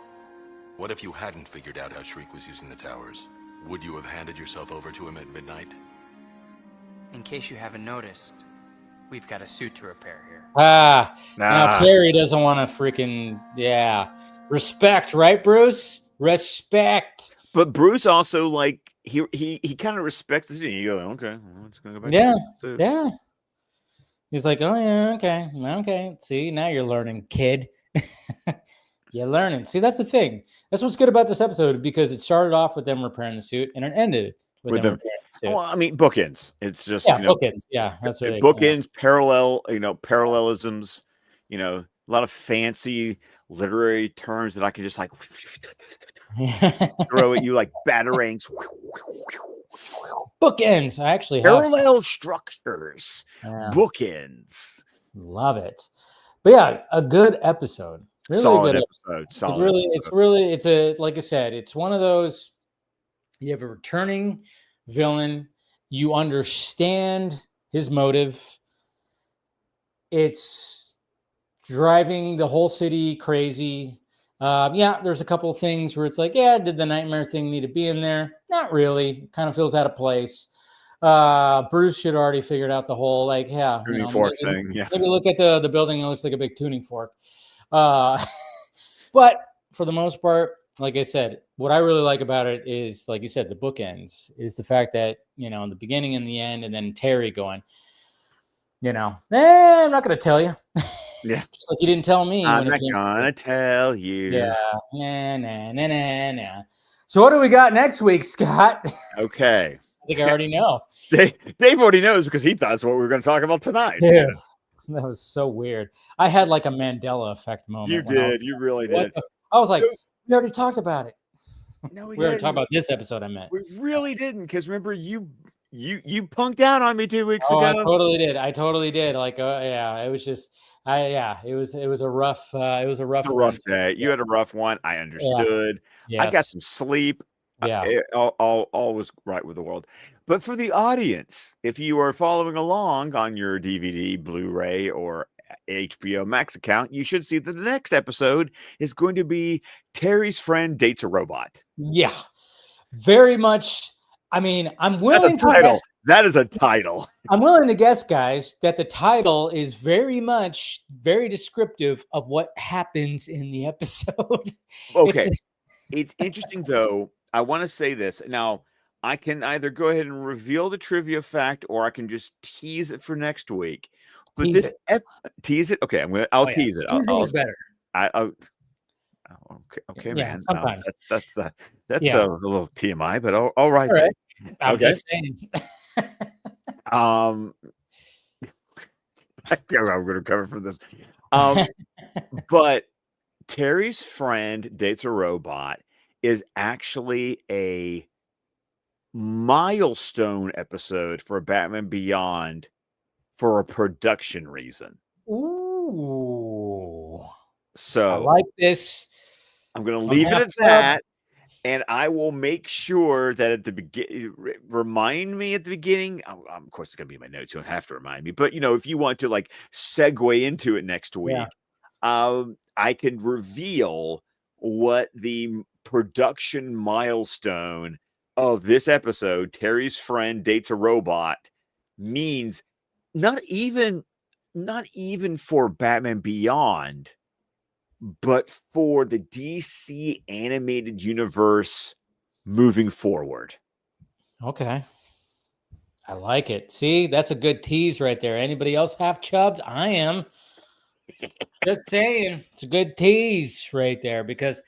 What if you hadn't figured out how Shriek was using the towers? Would you have handed yourself over to him at midnight? In case you haven't noticed, we've got a suit to repair here. Now Terry doesn't want to freaking respect, right, Bruce? Respect. But Bruce also he kind of respects it. You go, okay, I'm just gonna go back. Yeah. He's like, oh yeah, okay. See, now you're learning, kid. You're learning. See, that's the thing. That's what's good about this episode because it started off with them repairing the suit and it ended with them repairing the suit. Well, I mean, bookends. It's just bookends. Yeah, that's what bookends, parallel. Parallelisms. A lot of fancy literary terms that I can just throw at you like batarangs. Bookends. I actually have parallel structures. Bookends. Love it. But yeah, a good episode. Really solid good episode. Solid. It's like I said, it's one of those. You have a returning villain. You understand his motive. It's driving the whole city crazy. Yeah, there's a couple of things where it's like, yeah, did the nightmare thing need to be in there? Not really. It kind of feels out of place. Bruce should already figured out the whole, like, yeah, Tuning fork thing. Yeah. maybe look at the building. It looks like a big tuning fork. But for the most part, like I said, what I really like about it is, like you said, the bookends is the fact that, in the beginning and the end, and then Terry going, I'm not going to tell you. Yeah. Just like you didn't tell me. I'm when not it came gonna tell you. Yeah. Nah. So what do we got next week, Scott? Okay. I think I already know. Dave already knows because he thought that's what we were going to talk about tonight. Yeah. That was so weird. I had like a Mandela effect moment. You did. You really did. I was like, we already talked about it. No, we already talked about this episode. I meant we really didn't, because remember you punked out on me 2 weeks ago. I totally did. Like, yeah, it was just, it was a rough, day. You had a rough one. I understood. Yeah. I got some sleep. Yeah. All was right with the world. But for the audience, if you are following along on your DVD, Blu-ray, or HBO Max account, you should see that the next episode is going to be Terry's friend dates a robot. Yeah, very much. I mean, I'm willing to guess. That is a title. I'm willing to guess, guys, that the title is very descriptive of what happens in the episode. Okay. It's interesting, though. I want to say this. Now, I can either go ahead and reveal the trivia fact, or I can just tease it for next week. But tease it. Okay, I'll tease it. I'll better. Okay, yeah, man. Sometimes that's a little TMI, but all right. I'm just saying. I'm going to cover for this. But Terry's friend dates a robot is actually a milestone episode for Batman Beyond for a production reason. Ooh. So I like this. I'm going to leave it at that. And I will make sure that at the beginning, remind me at the beginning. Of course, it's going to be in my notes. You don't have to remind me. But, if you want to like segue into it next week, I can reveal what the production milestone of this episode, Terry's friend dates a robot, means. Not even for Batman Beyond, but for the DC animated universe moving forward. Okay. I like it. See, that's a good tease right there. Anybody else half chubbed? I am. Just saying. It's a good tease right there, because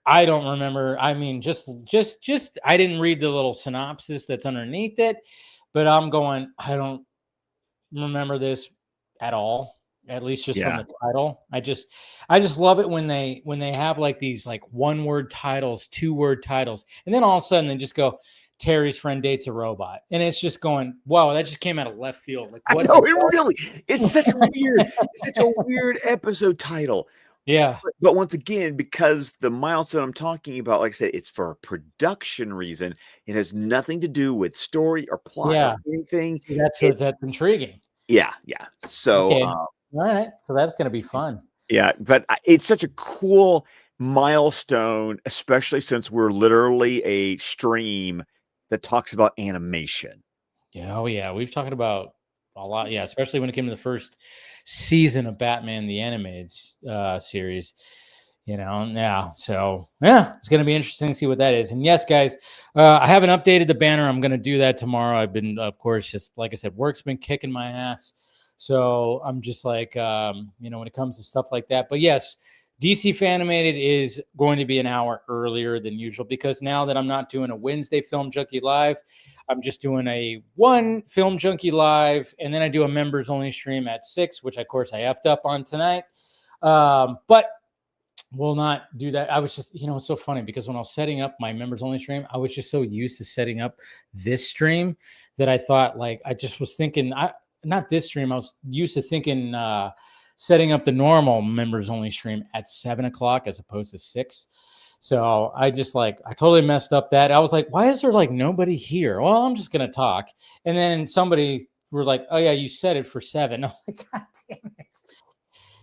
I don't remember. I mean, just I didn't read the little synopsis that's underneath it, but I'm going, I don't remember this at all, at least just from the title. I just love it when they have like these like 1-word titles, 2-word titles, and then all of a sudden they just go, Terry's friend dates a robot, and it's just going, wow, that just came out of left field. Like, what? I know, it's such a weird episode title. Yeah. But once again, because the milestone I'm talking about, like I said, it's for a production reason. It has nothing to do with story or plot or anything. See, that's intriguing. Yeah. So, all right. So that's going to be fun. Yeah. But it's such a cool milestone, especially since we're literally a stream that talks about animation. Yeah. Oh, yeah. We've talked about a lot. Yeah. Especially when it came to the first season of Batman the Animated series, yeah. So it's going to be interesting to see what that is. And yes, guys, I haven't updated the banner. I'm going to do that tomorrow. I've been, of course, just like I said, work's been kicking my ass. So I'm just like, when it comes to stuff like that. But yes, DC Fan-Imated is going to be an hour earlier than usual, because now that I'm not doing a Wednesday Film Junkie Live, I'm just doing a one Film Junkie Live, and then I do a members only stream at 6, which of course I effed up on tonight. But we'll not do that. I was just, it's so funny, because when I was setting up my members only stream, I was just so used to setting up this stream that I thought, like, I just was thinking, not this stream. I was used to thinking, setting up the normal members only stream at 7 o'clock as opposed to 6. So I totally messed up that. I was like, why is there like nobody here? Well, I'm just going to talk. And then somebody were like, oh yeah, you set it for 7. I'm like, God damn it.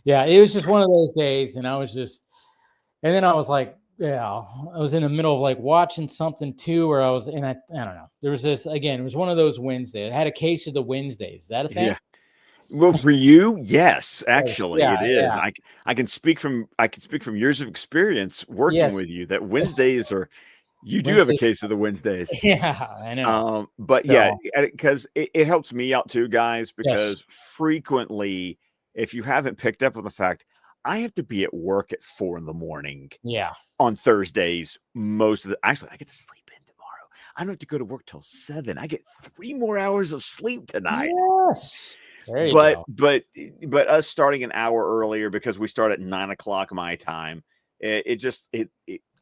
Yeah, it was just one of those days. And I was just, And then I was like, yeah, I was in the middle of like watching something too, where I was, and I don't know. There was this again. It was one of those Wednesdays. I had a case of the Wednesdays. Is that a thing? Yeah. Well, for you, yes, actually, Yeah, it is. yeah, I can speak from years of experience working yes. with you that Wednesdays are you do have a Wednesdays. case of the Wednesdays. Yeah, I know. But yeah, So because it helps me out too, guys, yes, because frequently, if you haven't picked up on the fact, I have to be at work at 4 a.m. yeah, on Thursdays. Actually, I get to sleep in tomorrow. I don't have to go to work till 7. I get 3 more hours of sleep tonight. yes. There you But go. but us starting an hour earlier because we start at 9 o'clock my time, it just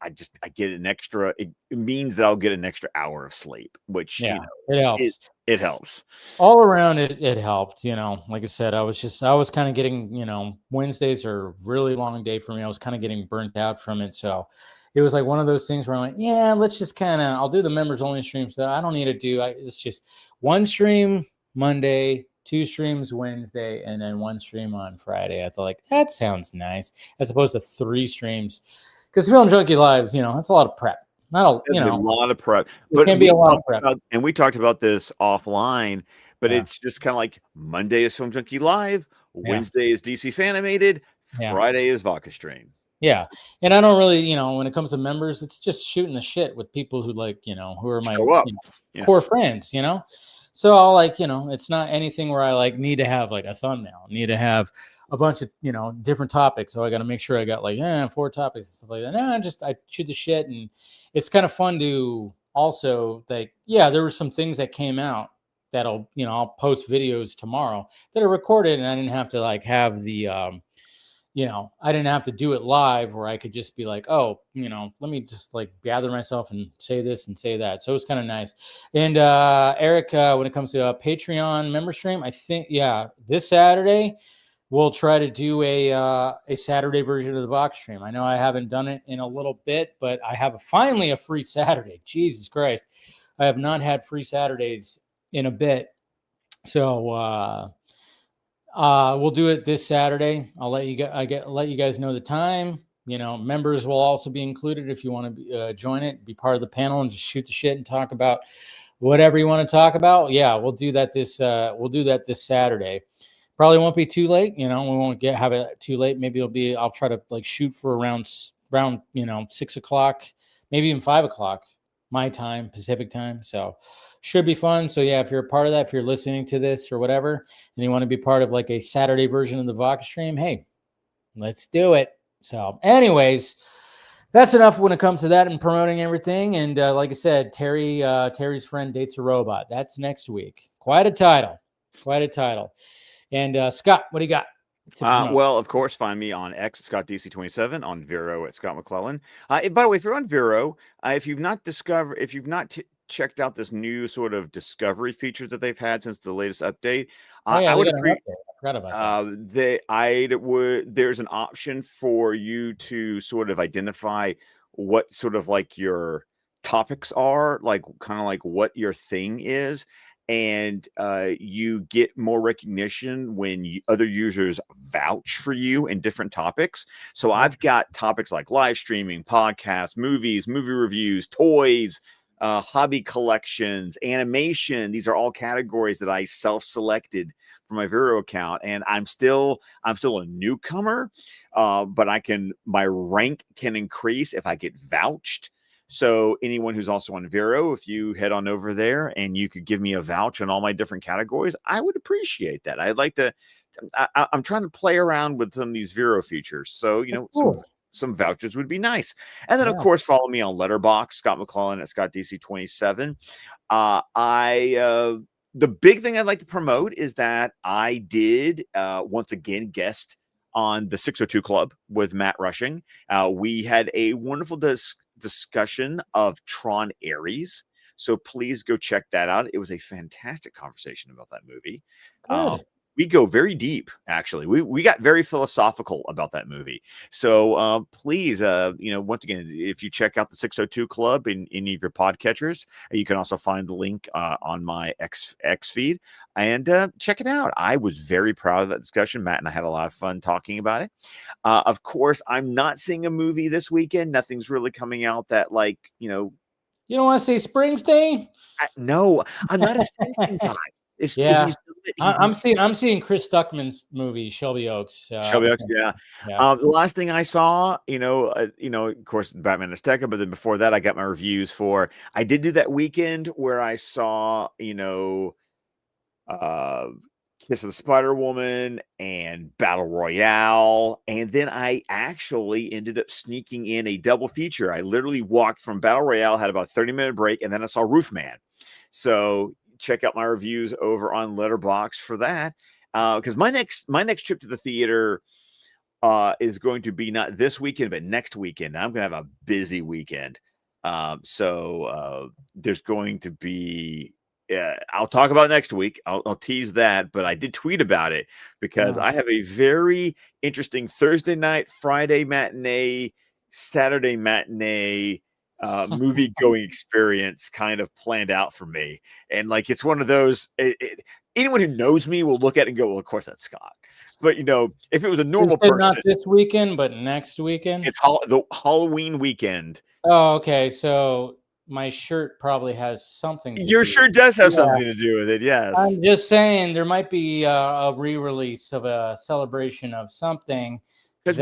I get an extra. It means that I'll get an extra hour of sleep, which Yeah, it helps. it helps. All around it helped, like I said, I was kind of getting, Wednesdays are a really long day for me. I was kind of getting burnt out from it. So it was like one of those things where I'm like, yeah, let's just I'll do the members only stream. So I don't need to it's just one stream Monday, 2 streams Wednesday, and then 1 stream on Friday. I thought like, that sounds nice, as opposed to 3 streams. Because Film Junkie Lives, that's a lot of prep. Not a, There's a lot of prep, it but can be a lot of prep. we talked about this offline. But Yeah. it's just kind of like Monday is Film Junkie Live, Yeah. Wednesday is DC Fan-Imated, Yeah. Friday is Vodka Stream. Yeah. And I don't really, when it comes to members, it's just shooting the shit with people who like, who are my core friends, So I'll like, it's not anything where I like need to have like a thumbnail, need to have a bunch of, different topics. So I got to make sure I got like 4 topics and stuff like that. No, I shoot the shit. And it's kind of fun to also like, yeah, there were some things that came out that'll, I'll post videos tomorrow that are recorded, and I didn't have to like have the, I didn't have to do it live, where I could just be like, oh, let me just like gather myself and say this and say that. So it was kind of nice. And Eric, when it comes to a Patreon member stream, I think, this Saturday we'll try to do a Saturday version of the box stream. I know I haven't done it in a little bit, but I have finally a free Saturday. Jesus Christ. I have not had free Saturdays in a bit. So, we'll do it this Saturday. I'll let you guys know the time. Members will also be included if you want to join it, be part of the panel, and just shoot the shit and talk about whatever you want to talk about. Yeah, we'll do that this Saturday. Probably won't be too late. We won't have it too late. Maybe I'll try to like shoot for around 6 o'clock, maybe even 5 o'clock my time, Pacific time. So should be fun. So yeah, if you're a part of that, if you're listening to this or whatever, and you want to be part of like a Saturday version of the Vodka stream, hey, let's do it. So anyways, that's enough when it comes to that and promoting everything. And like I said, Terry's Friend Dates a Robot. That's next week. Quite a title. And Scott, what do you got? Well, of course, find me on X at Scott DC27, on Vero at Scott McClellan. By the way, if you're on Vero, if you've not checked out this new sort of discovery feature that they've had since the latest update, I would appreciate. I forgot about that. There's an option for you to sort of identify what sort of like your topics are, like kind of like what your thing is. And you get more recognition when other users vouch for you in different topics. So I've got topics like live streaming, podcasts, movies, movie reviews, toys, hobby collections, animation. These are all categories that I self-selected for my Vero account, and I'm still a newcomer, but my rank can increase if I get vouched. So anyone who's also on Vero, if you head on over there and you could give me a vouch on all my different categories, I would appreciate that. I'd like to. I'm trying to play around with some of these Vero features, so Cool. some vouchers would be nice. And then of course follow me on Letterboxd, Scott McClellan at Scott DC27. The big thing I'd like to promote is that I did once again guest on the 602 Club with Matt Rushing. We had a wonderful discussion of Tron Ares, so please go check that out. It was a fantastic conversation about that movie. we go very deep. Actually, we got very philosophical about that movie. So please, once again, if you check out the 602 Club in any of your podcatchers, you can also find the link on my X feed and check it out. I was very proud of that discussion. Matt and I had a lot of fun talking about it. Of course, I'm not seeing a movie this weekend. Nothing's really coming out that You don't want to see Springsteen? No, I'm not a Springsteen guy. Yeah, I'm seeing Chris Stuckman's movie Shelby Oaks. Shelby Oaks, yeah. The last thing I saw, of course, Batman Azteca, but then before that, I got my reviews for. I did do that weekend where I saw, Kiss of the Spider Woman and Battle Royale, and then I actually ended up sneaking in a double feature. I literally walked from Battle Royale, had about a 30-minute break, and then I saw Roofman. So check out my reviews over on Letterboxd for that, because my next trip to the theater is going to be not this weekend but next weekend. I'm going to have a busy weekend, so there's going to be I'll talk about next week. I'll tease that, but I did tweet about it because I have a very interesting Thursday night, Friday matinee, Saturday matinee movie going experience kind of planned out for me. And like, it's one of those, anyone who knows me will look at it and go, well, of course that's Scott. But if it was a normal person, not this weekend, but next weekend, it's the Halloween weekend. Oh, okay. So my shirt probably has something. Your shirt does have something to do with it. Yes. I'm just saying there might be a re-release of a celebration of something that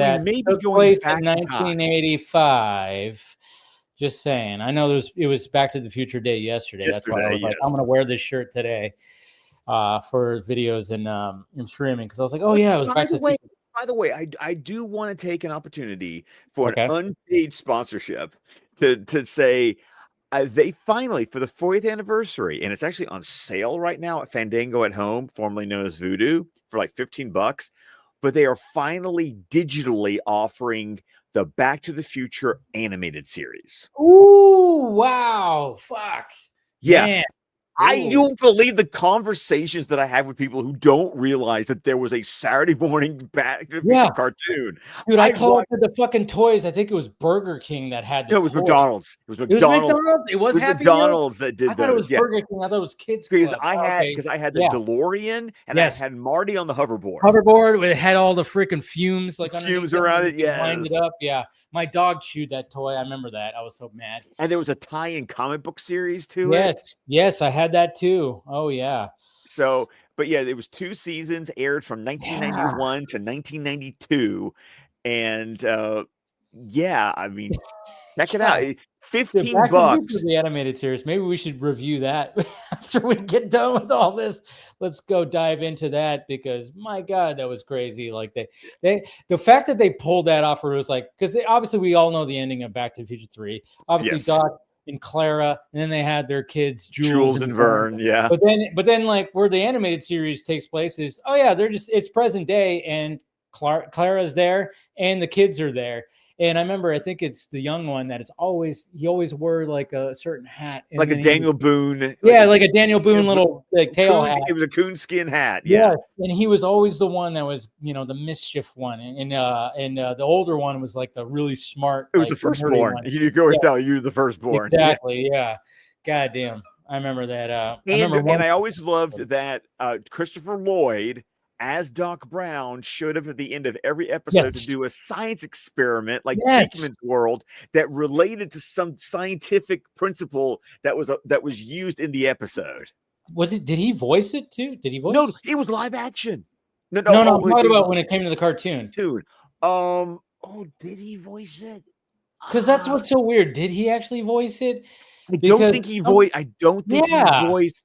took place in 1985. Just saying. I know it was Back to the Future Day yesterday. That's why I was like, I'm going to wear this shirt today for videos and streaming, because I was like, oh yeah, it was Back to the Future. By the way, I do want to take an opportunity for an unpaid sponsorship to say they finally, for the 40th anniversary, and it's actually on sale right now at Fandango at Home, formerly known as Vudu, for like $15, but they are finally digitally offering the Back to the Future animated series. Ooh, wow. Fuck. Yeah. Man. I don't believe the conversations that I have with people who don't realize that there was a Saturday morning Back to the Future cartoon. Dude, I collected the fucking toys. I think it was Burger King that had the No, it was McDonald's. It was McDonald's. It was Happy McDonald's that did I thought it was Burger King. I thought it was Kids Club. Because I had the DeLorean and I had Marty on the hoverboard. It had all the freaking fumes fumes around it. Yeah, wind it up. Yeah, my dog chewed that toy. I remember that. I was so mad. And there was a tie-in comic book series to it. Yes, I had that too. Oh yeah. So, but yeah, it was 2 seasons, aired from 1991 to 1992, and I mean, check it out. $15. The animated series. Maybe we should review that after we get done with all this. Let's go dive into that, because my God, that was crazy. Like the fact that they pulled that off, where it was like, because obviously we all know the ending of Back to the Future 3. Obviously, Doc and Clara, and then they had their kids Jules and Vern. Yeah. But then like where the animated series takes place is, it's present day, and Clara's there and the kids are there. And I remember, I think it's the young one that he always wore like a certain hat. Like a Daniel Boone. Like a Daniel Boone little tail hat. It was a coonskin hat. Yeah. Yes. And he was always the one that was, the mischief one. And the older one was like the really smart. It was the firstborn. You could always tell you were the firstborn. Exactly. Yeah. God damn. I remember that. I always loved that Christopher Lloyd as Doc Brown showed up at the end of every episode to do a science experiment, like Beekman's World, that related to some scientific principle that was used in the episode. Did he voice it too? Did he voice? No, it was live action. No. I'm talking about when it came to the cartoon. Dude, did he voice it? Because that's what's so weird. Did he actually voice it? I don't think he voiced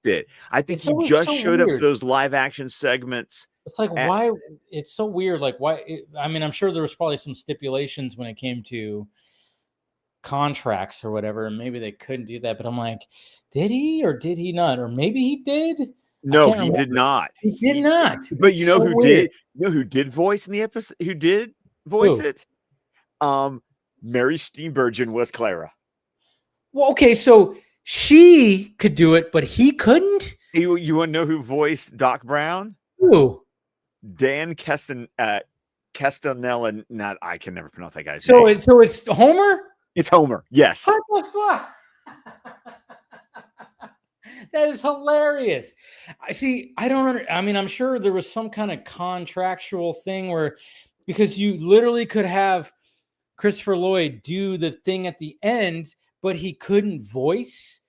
it. I think he just showed up for those live action segments. It's like, why? It's so weird. Like, why? I'm sure there was probably some stipulations when it came to contracts or whatever, and maybe they couldn't do that. But I'm like, did he or did he not? Or maybe he did. No, he did not. He did not. But you know who did? You know who did voice in the episode? Who did voice it? Mary Steenburgen was Clara. Well, okay, so she could do it, but he couldn't. You want to know who voiced Doc Brown? Who? Dan Castanella. Not I can never pronounce that guy's So name. it's Homer. It's Homer. Yes. What the fuck? That is hilarious. I see. I don't. I mean, I'm sure there was some kind of contractual thing where, because you literally could have Christopher Lloyd do the thing at the end, but he couldn't voice.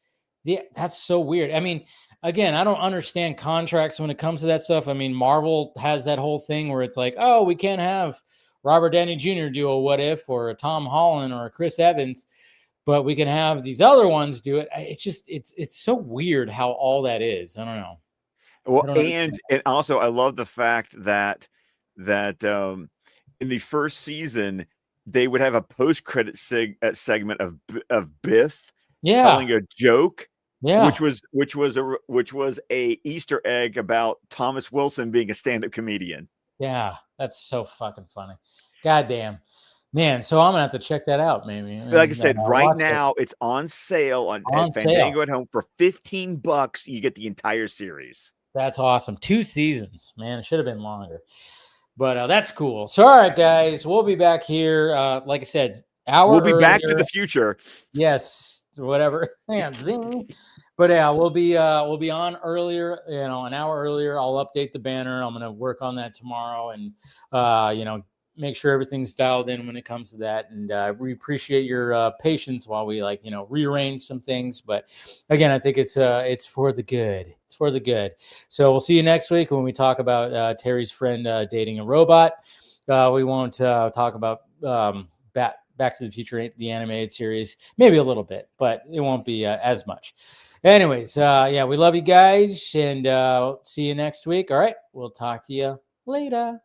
That's so weird. I mean, again, I don't understand contracts when it comes to that stuff. I mean, Marvel has that whole thing where it's like, oh, we can't have Robert Downey Jr. do a What If or a Tom Holland or a Chris Evans, but we can have these other ones do it. It's just it's so weird how all that is. I don't know. Well, and also I love the fact that in the first season they would have a post-credit segment of Biff telling a joke, which was a Easter egg about Thomas Wilson being a stand-up comedian. Yeah, that's so fucking funny. Goddamn. Man, so I'm gonna have to check that out, maybe. Like I said, right now it's on sale at Fandango at Home for $15. You get the entire series. That's awesome. 2 seasons, man. It should have been longer, but that's cool. So, all right, guys, we'll be back here. Like I said, we'll be back to the future. Yes, whatever. Man, zing. But yeah, we'll be on earlier. An hour earlier. I'll update the banner. I'm gonna work on that tomorrow, and make sure everything's dialed in when it comes to that. And we appreciate your patience while we rearrange some things. But again, I think it's for the good. It's for the good. So we'll see you next week when we talk about Terry's friend dating a robot. We won't talk about Back to the Future, the animated series, maybe a little bit, but it won't be as much. Anyways, we love you guys, and see you next week. All right, we'll talk to you later.